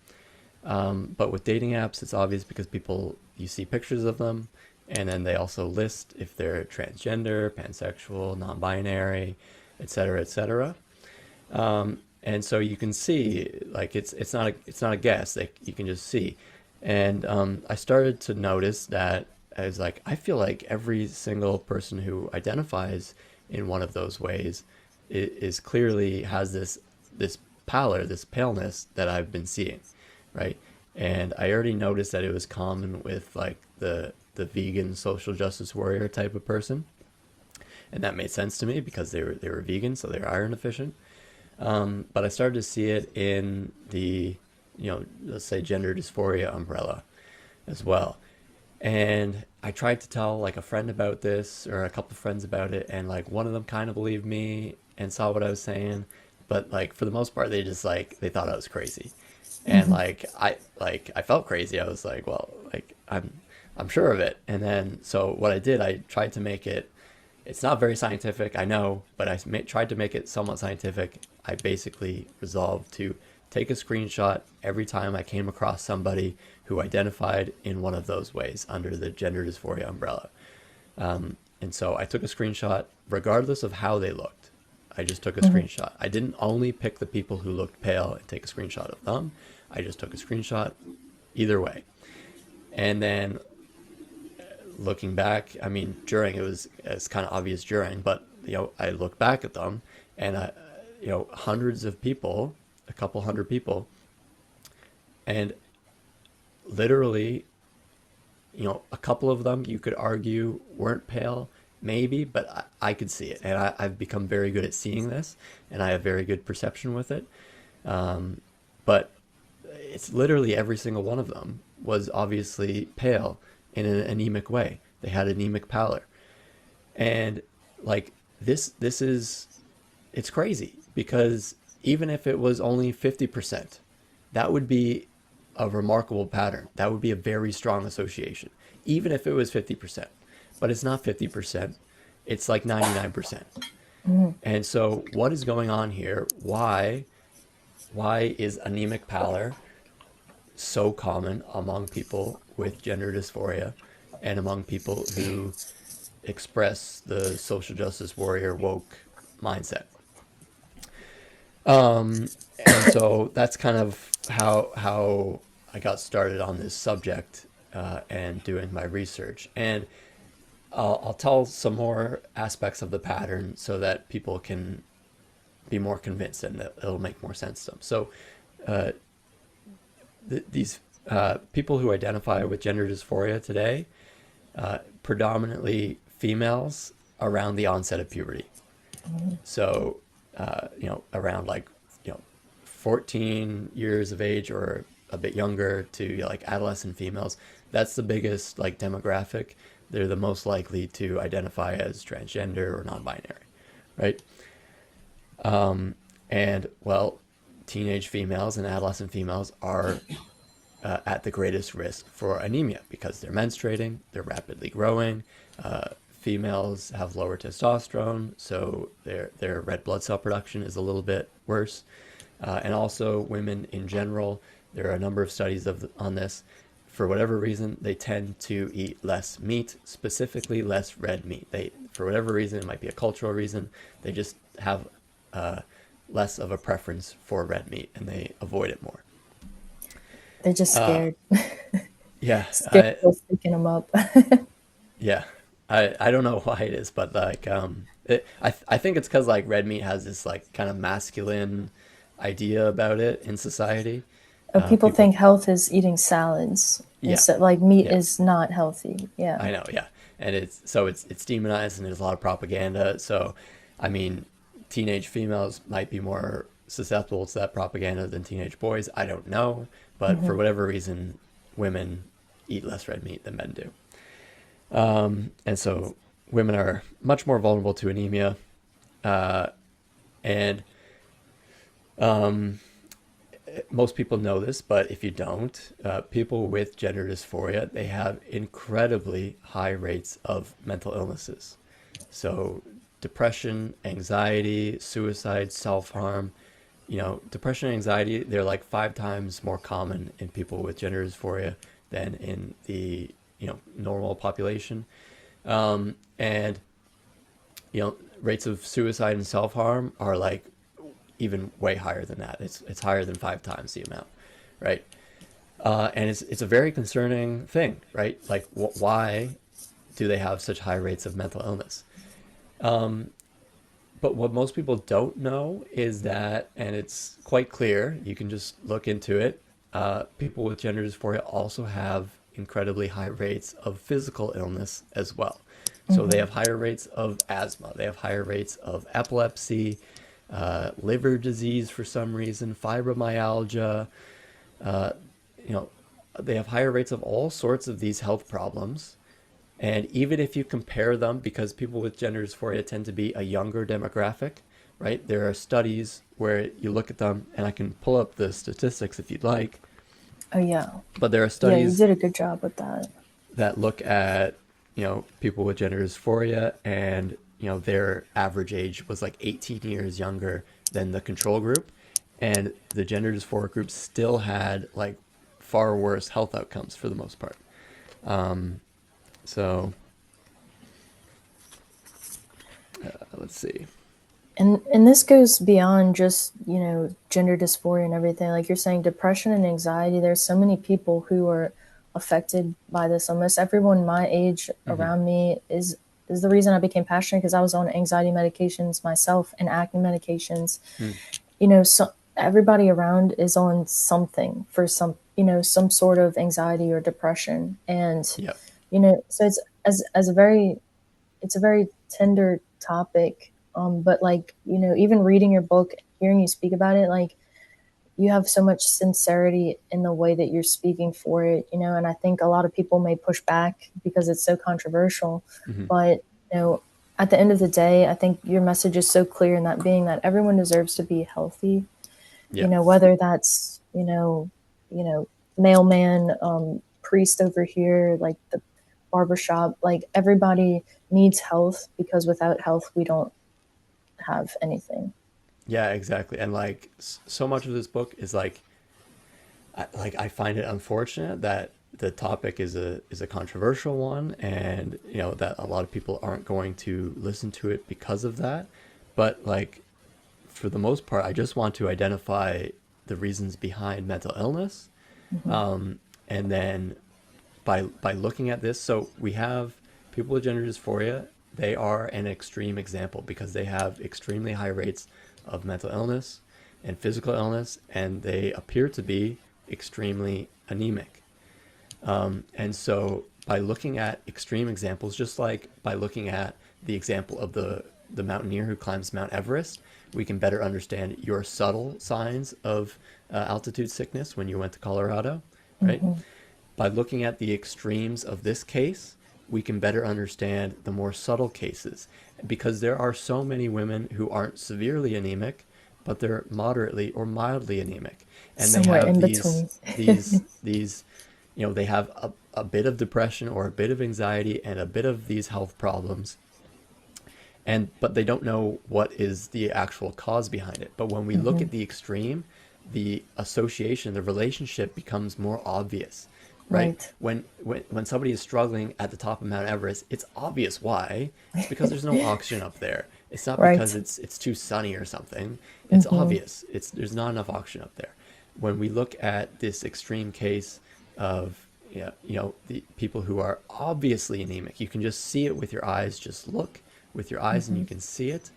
but with dating apps, it's obvious because people, you see pictures of them, and then they also list if they're transgender, pansexual, non-binary, etc., etc. And so you can see, like, it's not a guess. Like, you can just see. And I started to notice that I was like, I feel like every single person who identifies in one of those ways is clearly has this pallor, this paleness that I've been seeing, right? And I already noticed that it was common with like the vegan social justice warrior type of person, and that made sense to me because they were vegan, so they're iron deficient. But I started to see it in the, let's say gender dysphoria umbrella as well. And I tried to tell like a friend about this or a couple of friends about it, and like one of them kind of believed me and saw what I was saying, but like for the most part, they just like they thought I was crazy, and Hmm. I felt crazy. I was like, well, like I'm sure of it. And then so what I did, I tried to make it. It's not very scientific, I know, but tried to make it somewhat scientific. I basically resolved to take a screenshot every time I came across somebody who identified in one of those ways under the gender dysphoria umbrella. And so I took a screenshot regardless of how they looked. I just took a Hmm. screenshot. I didn't only pick the people who looked pale and take a screenshot of them. I just took a screenshot either way. And then looking back, I mean, during it's kind of obvious during, but I look back at them, and hundreds of people, a couple hundred people, and literally, a couple of them you could argue weren't pale, maybe, but I could see it, and I've become very good at seeing this, and I have very good perception with it. But it's literally every single one of them was obviously pale in an anemic way. They had anemic pallor, and like this is it's crazy because even if it was only 50%, that would be a remarkable pattern. That would be a very strong association, even if it was 50%. But it's not 50%. It's like 99%. Hmm. And so what is going on here? Why is anemic pallor so common among people with gender dysphoria and among people who express the social justice warrior woke mindset? And so that's kind of how I got started on this subject and doing my research. And I'll tell some more aspects of the pattern so that people can be more convinced and that it'll make more sense to them. So these people who identify with gender dysphoria today, predominantly females around the onset of puberty. So, around like, 14 years of age or a bit younger to like adolescent females, that's the biggest like demographic. They're the most likely to identify as transgender or non-binary, right? And well, teenage females and adolescent females are at the greatest risk for anemia because they're menstruating, they're rapidly growing. Females have lower testosterone, so their red blood cell production is a little bit worse. And also, women in general, there are a number of studies on this. For whatever reason, they tend to eat less meat, specifically less red meat. For whatever reason, it might be a cultural reason, they just have uh, less of a preference for red meat and they avoid it more. They're just Uh, scared. yeah, Scared of what's picking them up. yeah. I don't know why it is, but like I think it's because like red meat has this like kind of masculine idea about it in society. People People, think health is eating salads. yeah, Instead, like meat yeah, is not healthy. Yeah. I know, yeah, and it's demonized and there's a lot of propaganda. So, I mean, teenage females might be more susceptible to that propaganda than teenage boys. I don't know, but Hmm. for whatever reason, women eat less red meat than men do. And so women are much more vulnerable to anemia. And um, most people know this, but if you don't, people with gender dysphoria, they have incredibly high rates of mental illnesses. So depression, anxiety, suicide, self-harm, depression and anxiety, they're like 5 times more common in people with gender dysphoria than in the, normal population. And, rates of suicide and self-harm are like even way higher than that. It's higher than 5 times the amount, right? And it's a very concerning thing, right? Like, why do they have such high rates of mental illness? But what most people don't know is that, and it's quite clear, you can just look into it. People with gender dysphoria also have incredibly high rates of physical illness as well. So they Hmm. have higher rates of asthma, they have higher rates of epilepsy, liver disease for some reason, fibromyalgia. Uh, you know, they have higher rates of all sorts of these health problems. And even if you compare them, because people with gender dysphoria tend to be a younger demographic, right? There are studies where you look at them, and I can pull up the statistics if you'd like, Oh yeah, but there are yeah. You studies did a good job with that. that look at, people with gender dysphoria, and, their average age was like 18 years younger than the control group. And the gender dysphoric group still had like far worse health outcomes for the most part. So let's see. And this goes beyond just, gender dysphoria and everything. Like you're saying, depression and anxiety, there's so many people who are affected by this. Almost everyone my age Hmm. around me is the reason I became passionate, because I was on anxiety medications myself and acne medications. Mm. So everybody around is on something for some sort of anxiety or depression. And Yep. so it's as a very it's a very tender topic. But like, even reading your book, hearing you speak about it, like you have so much sincerity in the way that you're speaking for it, and I think a lot of people may push back because it's so controversial. Hmm. But, you know, at the end of the day, I think your message is so clear in that being that everyone deserves to be healthy, Yep. whether that's, mailman, priest over here, like the barbershop, like everybody needs health, because without health, we don't have anything. Yeah, exactly. And like so much of this book is like, I find it unfortunate that the topic is a controversial one, and that a lot of people aren't going to listen to it because of that. But like, for the most part, I just want to identify the reasons behind mental illness, Hmm. and then by looking at this, so we have people with gender dysphoria. They are an extreme example because they have extremely high rates of mental illness and physical illness, and they appear to be extremely anemic. And so, by looking at extreme examples, just like by looking at the example of the mountaineer who climbs Mount Everest, we can better understand your subtle signs of altitude sickness when you went to Colorado, right? Hmm. By looking at the extremes of this case, we can better understand the more subtle cases, because there are so many women who aren't severely anemic, but they're moderately or mildly anemic, and they Somewhere have in these between. these these they have a bit of depression or a bit of anxiety and a bit of these health problems, and but they don't know what is the actual cause behind it. But when we look Hmm. at the extreme, the association, the relationship becomes more obvious, right? Right. When somebody is struggling at the top of Mount Everest, it's obvious why. It's because there's no oxygen up there. It's not because Right. it's too sunny or something. It's Hmm. obvious. It's There's not enough oxygen up there. When we look at this extreme case of, the people who are obviously anemic, you can just see it with your eyes. Just look with your eyes and you Hmm. can see it.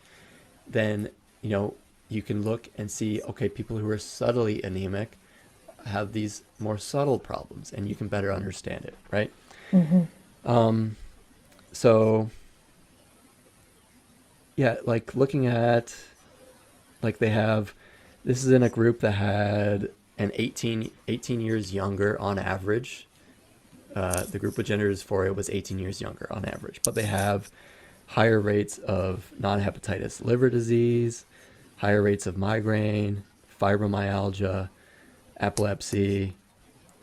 Then, you know you can look and see, okay, people who are subtly anemic have these more subtle problems, and you can better understand it, right? Hmm. So yeah, like looking at, like, they have, this is in a group that had an 18 years younger on average. The group with gender dysphoria was 18 years younger on average, but they have higher rates of non-hepatitis liver disease, higher rates of migraine, fibromyalgia, epilepsy,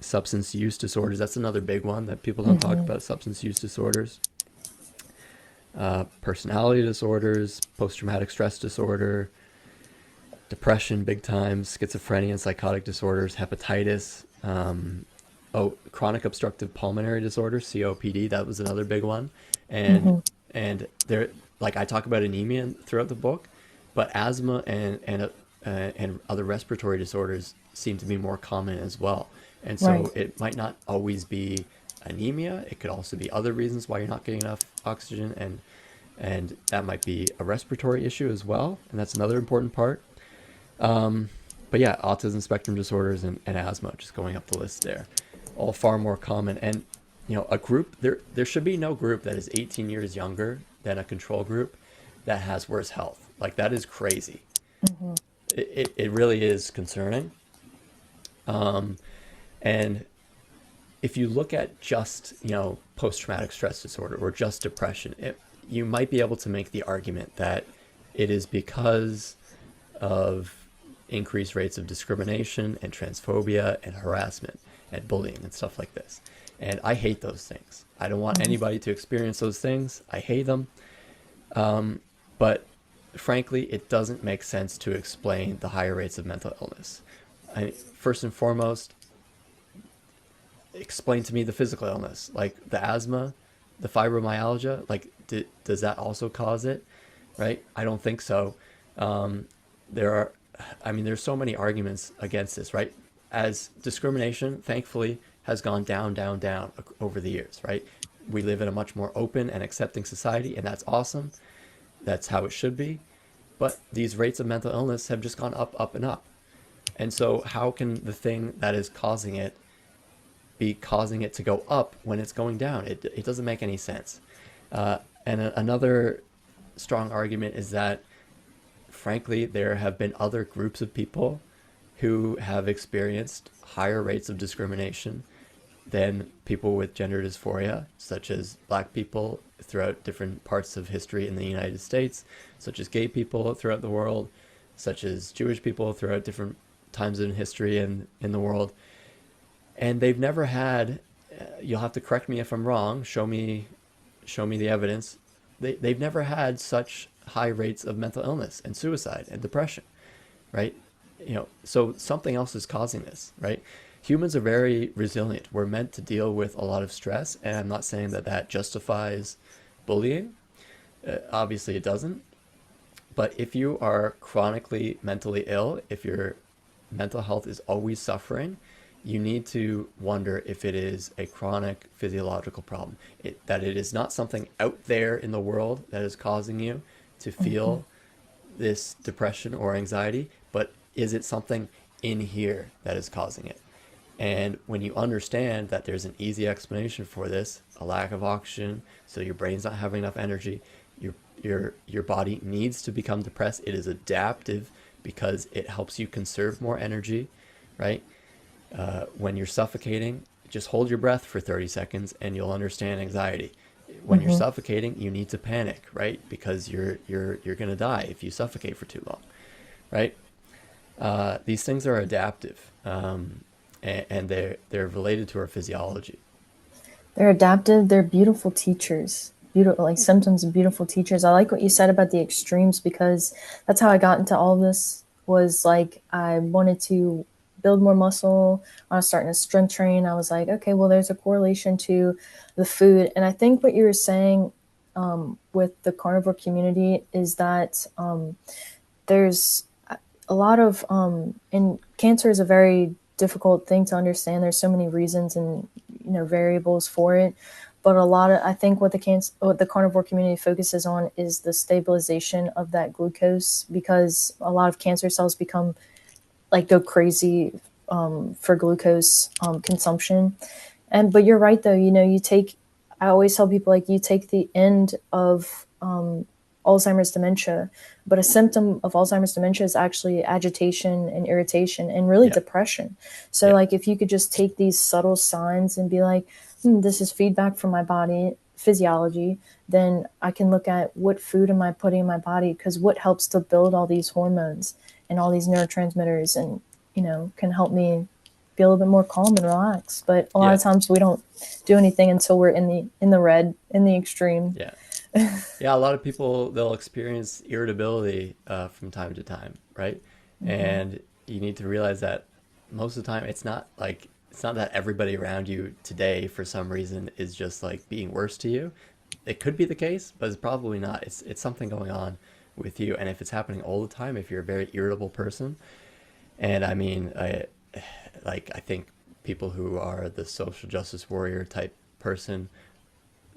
substance use disorders. That's another big one that people don't talk Hmm. about, substance use disorders. Personality disorders, post traumatic stress disorder, depression, big time, schizophrenia and psychotic disorders, hepatitis, chronic obstructive pulmonary disorder, COPD. That was another big one, and Hmm. there, like I talk about anemia throughout the book, but asthma and other respiratory disorders seem to be more common as well. And Right. so it might not always be anemia. It could also be other reasons why you're not getting enough oxygen, and that might be a respiratory issue as well. And that's another important part. But yeah, autism spectrum disorders and asthma, just going up the list there, all far more common. And a group there should be no group that is 18 years younger than a control group that has worse health. Like that is crazy. Hmm. It really is concerning. And if you look at just post traumatic stress disorder or just depression, you might be able to make the argument that it is because of increased rates of discrimination and transphobia and harassment and bullying and stuff like this. And I hate those things. I don't want Hmm. anybody to experience those things. I hate them. But frankly, it doesn't make sense to explain the higher rates of mental illness. First and foremost, explain to me the physical illness, like the asthma, the fibromyalgia. Like, does that also cause it? Right? I don't think so. There are, I mean, there's so many arguments against this, right? As discrimination, thankfully, has gone down, down, down over the years, right? We live in a much more open and accepting society, and that's awesome. That's how it should be. But these rates of mental illness have just gone up, up, and up. And so, how can the thing that is causing it be causing it to go up when it's going down? It doesn't make any sense. And another strong argument is that, frankly, there have been other groups of people who have experienced higher rates of discrimination than people with gender dysphoria, such as black people throughout different parts of history in the United States, such as gay people throughout the world, such as Jewish people throughout different times in history and in the world. And they've never had, you'll have to correct me if I'm wrong, show me the evidence. They've never had such high rates of mental illness and suicide and depression, right? So something else is causing this, right? Humans are very resilient. We're meant to deal with a lot of stress, and I'm not saying that that justifies bullying. Obviously, it doesn't. But if you are chronically mentally ill, if your mental health is always suffering, you need to wonder if it is a chronic physiological problem. That it is not something out there in the world that is causing you to Hmm. feel this depression or anxiety, but is it something in here that is causing it? And when you understand that there's an easy explanation for this, a lack of oxygen, so your brain's not having enough energy, your body needs to become depressed. It is adaptive because it helps you conserve more energy, right? When you're suffocating, just hold your breath for 30 seconds and you'll understand anxiety. When you're Hmm. suffocating, you need to panic, right? Because you're gonna die if you suffocate for too long, right? These things are adaptive, and they're related to our physiology. They're adaptive. They're beautiful teachers. Beautiful, like symptoms of beautiful teachers. I like what you said about the extremes because that's how I got into all of this. Was like I wanted to build more muscle. I was starting to strength train. I was like, okay, well, there's a correlation to the food, and I think what you were saying with the carnivore community is that there's a lot of and cancer is a very difficult thing to understand. There's so many reasons and variables for it, but a lot of I think what the carnivore community focuses on is the stabilization of that glucose because a lot of cancer cells become like go crazy for glucose consumption. And but you're right though, you take I always tell people like you take the end of Alzheimer's dementia, but a symptom of Alzheimer's dementia is actually agitation and irritation and really Yeah, depression. So yeah, like if you could just take these subtle signs and be like, this is feedback from my body physiology, then I can look at what food am I putting in my body, because what helps to build all these hormones and all these neurotransmitters, and can help me be a little bit more calm and relaxed. But a lot Yeah, of times we don't do anything until we're in the red, in the extreme. yeah. Yeah, a lot of people, they'll experience irritability from time to time, right? Mm-hmm. And you need to realize that most of the time it's not that everybody around you today for some reason is just like being worse to you. It could be the case, but it's probably not. It's something going on with you, and if it's happening all the time, if you're a very irritable person, and I mean, I think people who are the social justice warrior type person,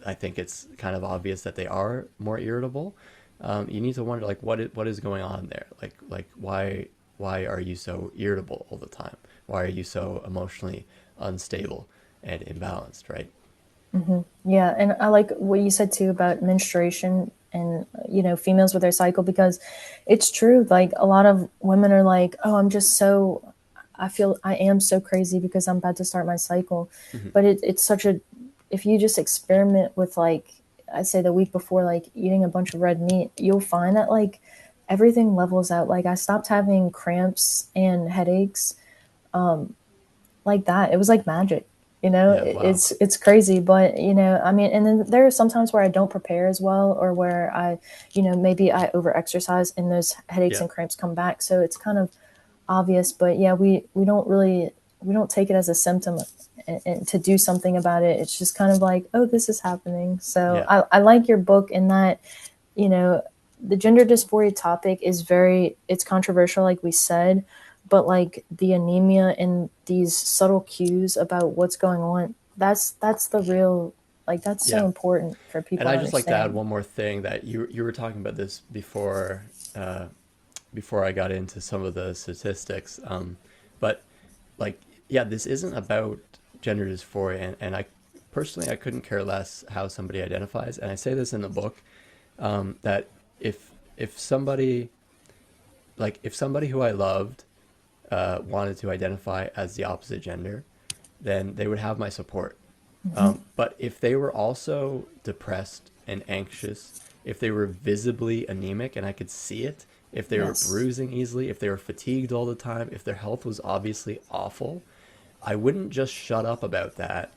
I think it's kind of obvious that they are more irritable. You need to wonder like what is going on there? Like why are you so irritable all the time? Why are you so emotionally unstable and imbalanced? Right? Yeah, and I like what you said too about menstruation and females with their cycle, because it's true. Like a lot of women are like, "Oh, I feel I am so crazy because I'm about to start my cycle," Hmm. but it's such a if you just experiment with, like, I say the week before, like eating a bunch of red meat, you'll find that like everything levels out. Like I stopped having cramps and headaches like that. It was like magic. Yeah. Wow. It's crazy, but I mean, and then there are some times where I don't prepare as well, or where maybe I over exercise and those headaches Yeah. and cramps come back. So it's kind of obvious, but yeah, we don't take it as a symptom, and to do something about it. It's just kind of like, oh, this is happening. So Yeah. I like your book in that, you know, the gender dysphoria topic is it's controversial, like we said, but like the anemia and these subtle cues about what's going on, that's the real, like, that's so Yeah. important for And people I to just like to add understand. one more thing that you were talking about this uh, before I got into some of the statistics. But like, yeah, this isn't about gender dysphoria, and I personally I couldn't care less how somebody identifies. And I say this in the book that if somebody if somebody who I loved wanted to identify as the opposite gender, then they would have my support. But if they were also depressed and anxious, if they were visibly anemic and I could see it, if they were Yes. bruising easily, if they were fatigued all the time, if their health was obviously awful, I wouldn't just shut up about that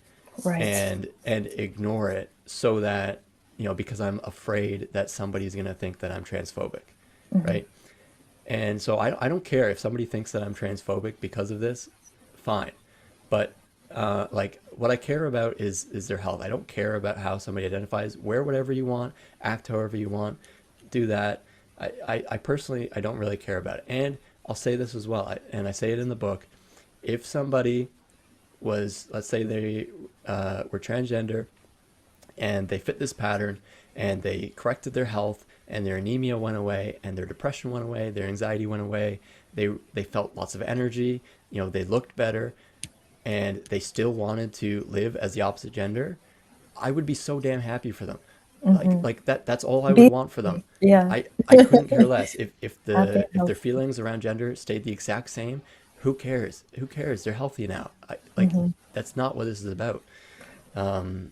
Right. and ignore it so that, because I'm afraid that somebody's going to think that I'm transphobic, right? And so I don't care if somebody thinks that I'm transphobic because of this, fine. But like what I care about is their health. I don't care about how somebody identifies. Wear whatever you want, act however you want, do that. I personally I don't really care about it. And I'll say this as well, and I say it in the book. If somebody was, let's say they were transgender and they fit this pattern and they corrected their health and their anemia went away and their depression went away, their anxiety went away, they felt lots of energy, they looked better, and they still wanted to live as the opposite gender, I would be so damn happy for them. Like that's all I would Be want for them. Yeah. I couldn't care less Happy and if their healthy. feelings around gender stayed the exact same. Who cares? Who cares? They're healthy now. Like that's not what this is about.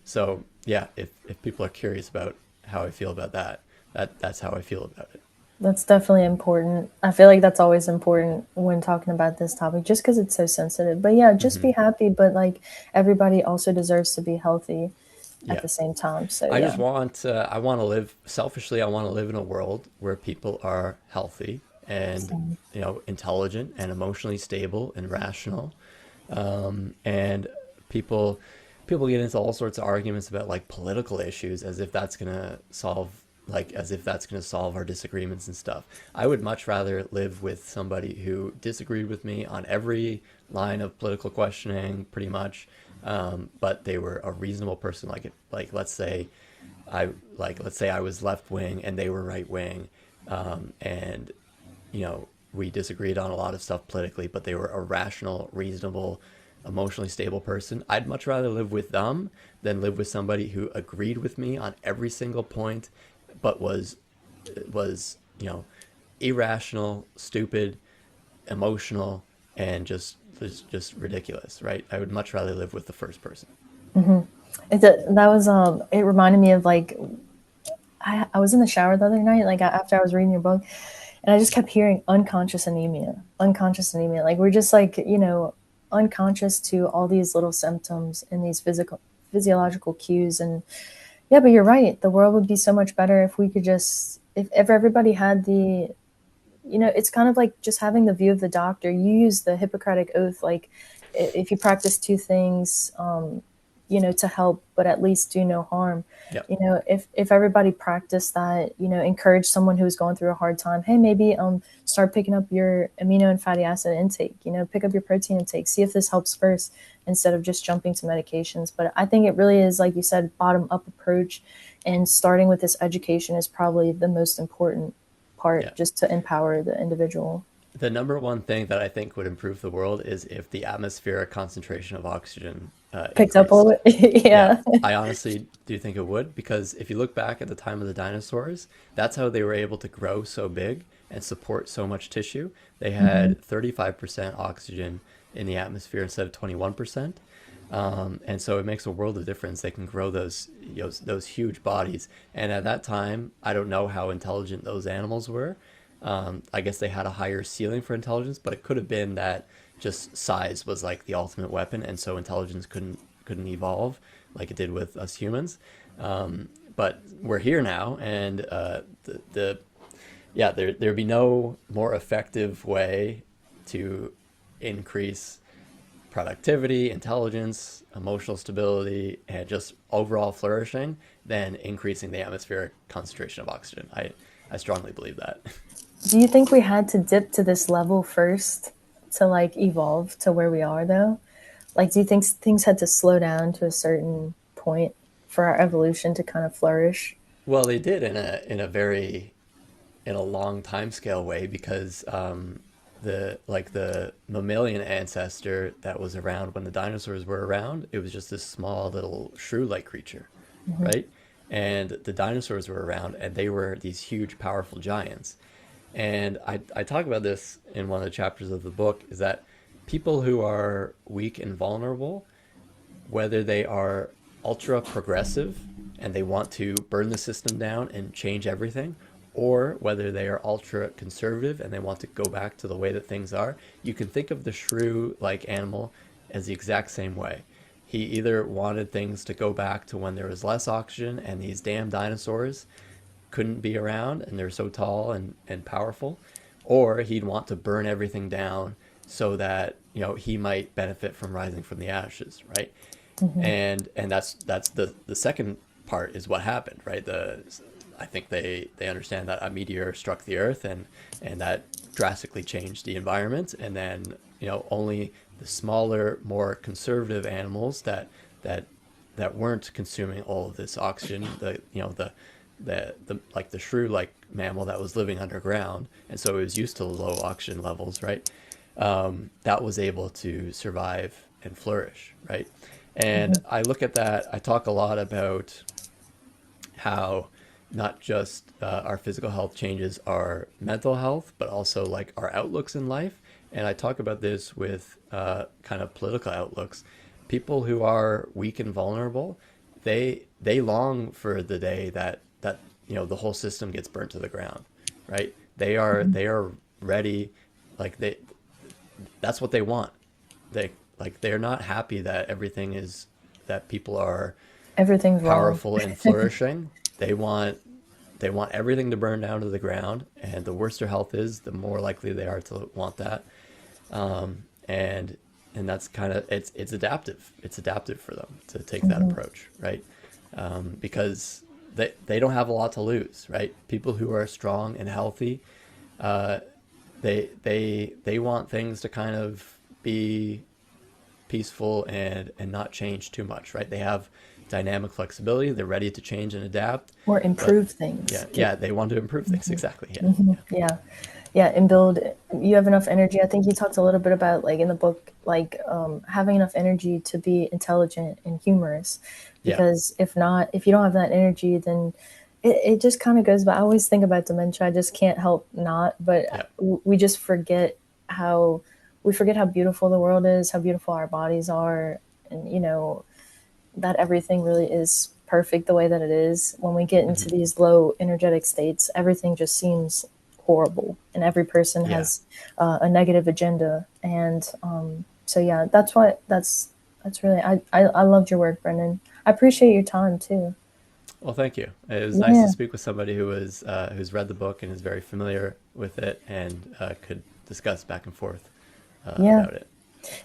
So yeah, if people are curious about how I feel about that, that's how I feel about it. That's definitely important. I feel like that's always important when talking about this topic, just because it's so sensitive. But yeah, just Hmm. be happy. But like, everybody also deserves to be healthy at Yeah, the same time. So I just yeah. want I want to live selfishly. I want to live in a world where people are healthy and Same. intelligent and emotionally stable and rational, and people people get into all sorts of arguments about like political issues as if that's gonna solve as if that's gonna solve our disagreements and stuff. I would much rather live with somebody who disagreed with me on every line of political questioning, pretty much, but they were a reasonable person. I let's say I was left wing and they were right wing, and we disagreed on a lot of stuff politically, but they were a rational, reasonable, emotionally stable person. I'd much rather live with them than live with somebody who agreed with me on every single point, but was irrational, stupid, emotional, and just ridiculous. Right? I would much rather live with the first person. That was it reminded me of like I was in the shower the other night, like after I was reading your book, and I just kept hearing unconscious anemia. Like we're just like, unconscious to all these little symptoms and these physiological cues. And yeah, but you're right. The world would be so much better if we could just, if everybody had it's kind of like just having the view of the doctor. You use the Hippocratic oath, like if you practice two things, to help, but at least do no harm. Yeah. If everybody practiced that, encourage someone who's going through a hard time. Hey, maybe start picking up your amino and fatty acid intake. Pick up your protein intake. See if this helps first instead of just jumping to medications. But I think it really is, like you said, bottom up approach, and starting with this education is probably the most important Yeah. part, just to empower the individual. The number one thing that I think would improve the world is if the atmospheric concentration of oxygen Picked up all increased. it. Yeah, Yeah. I honestly do think it would, because if you look back at the time of the dinosaurs, that's how they were able to grow so big and support so much tissue. They Hmm. had 35% oxygen in the atmosphere instead of 21%. And so it makes a world of difference. They can grow those huge bodies. And at that time, I don't know how intelligent those animals were. I guess they had a higher ceiling for intelligence, but it could have been that just size was like the ultimate weapon, and so intelligence couldn't evolve like it did with us humans. But we're here now, and the yeah, there'd be no more effective way to increase productivity, intelligence, emotional stability, and just overall flourishing than increasing the atmospheric concentration of oxygen. I strongly believe that. Do you think we had to dip to this level first to like evolve to where we are though? Like, do you think things had to slow down to a certain point for our evolution to kind of flourish? Well, they did in a long time scale way, because the mammalian ancestor that was around when the dinosaurs were around, it was just this small little shrew-like creature, right? And the dinosaurs were around, and they were these huge, powerful giants. And I talk about this in one of the chapters of the book, is that people who are weak and vulnerable, whether they are ultra progressive and they want to burn the system down and change everything, or whether they are ultra conservative and they want to go back to the way that things are, you can think of the shrew like animal as the exact same way. He either wanted things to go back to when there was less oxygen and these damn dinosaurs couldn't be around and they're so tall and powerful, or he'd want to burn everything down so that he might benefit from rising from the ashes, right? And that's the second part is what happened, right? I think they understand that a meteor struck the earth, and that drastically changed the environment, and then only the smaller, more conservative animals that that weren't consuming all of this oxygen, the like the shrew like mammal that was living underground, and so it was used to low oxygen levels, right? That was able to survive and flourish, right? And I look at that, I talk a lot about how not just our physical health changes our mental health, but also like our outlooks in life. And I talk about this with kind of political outlooks. People who are weak and vulnerable, they long for the day that the whole system gets burnt to the ground, right? They are ready, like that's what they want. They're not happy that everything is that people are Everything's wrong. powerful and flourishing. They want everything to burn down to the ground, and the worse their health is, the more likely they are to want that. And that's kind of it's adaptive. It's adaptive for them to take that approach, right? Because they don't have a lot to lose, right? People who are strong and healthy, uh, they want things to kind of be peaceful and not change too much, right? They have dynamic flexibility. They're ready to change and adapt, Or but improve things. yeah, they want to improve things. Exactly. Yeah, yeah, Yeah. Yeah, and build, you have enough energy. I think you talked a little bit about, like in the book, like having enough energy to be intelligent and humorous. yeah, Because if not, if you don't have that energy, then it just kind of goes by. I always think about dementia. I just can't help not, but yeah. we just forget how, we forget how beautiful the world is, how beautiful our bodies are. And, that everything really is perfect the way that it is. When we get into Hmm. these low energetic states, everything just seems horrible, and every person Yeah. has a negative agenda. And so yeah, that's really I loved your work, Brendan. I appreciate your time too. Well, thank you. It was nice to Yeah, speak with somebody who's read the book and is very familiar with it and could discuss back and forth yeah. about it.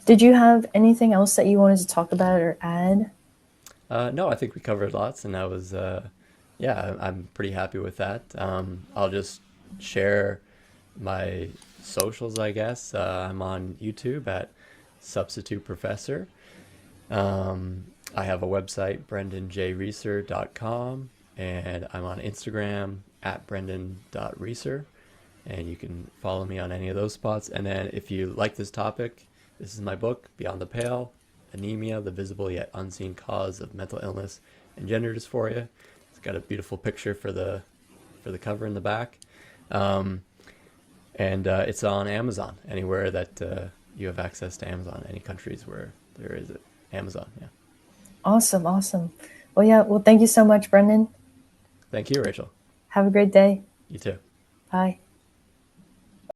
Did you have anything else that you wanted to talk about or add? No, I think we covered lots, and yeah, I'm pretty happy with that. I'll just share my socials, I guess. I'm on YouTube at Substitute Professor. I have a website, brendanjreesor.com, and I'm on Instagram at brendan.reesor, and you can follow me on any of those spots. And then if you like this topic, this is my book, Beyond the Pale: Anemia, the Visible Yet Unseen Cause of Mental Illness and Gender Dysphoria. It's got a beautiful picture for the cover in the back. Um, and it's on Amazon, anywhere that you have access to Amazon, any countries where there is it. Amazon, yeah. Awesome, awesome. Well, yeah. Well, thank you so much, Brendan. Thank you, Rachel. Have a great day. You too. Bye.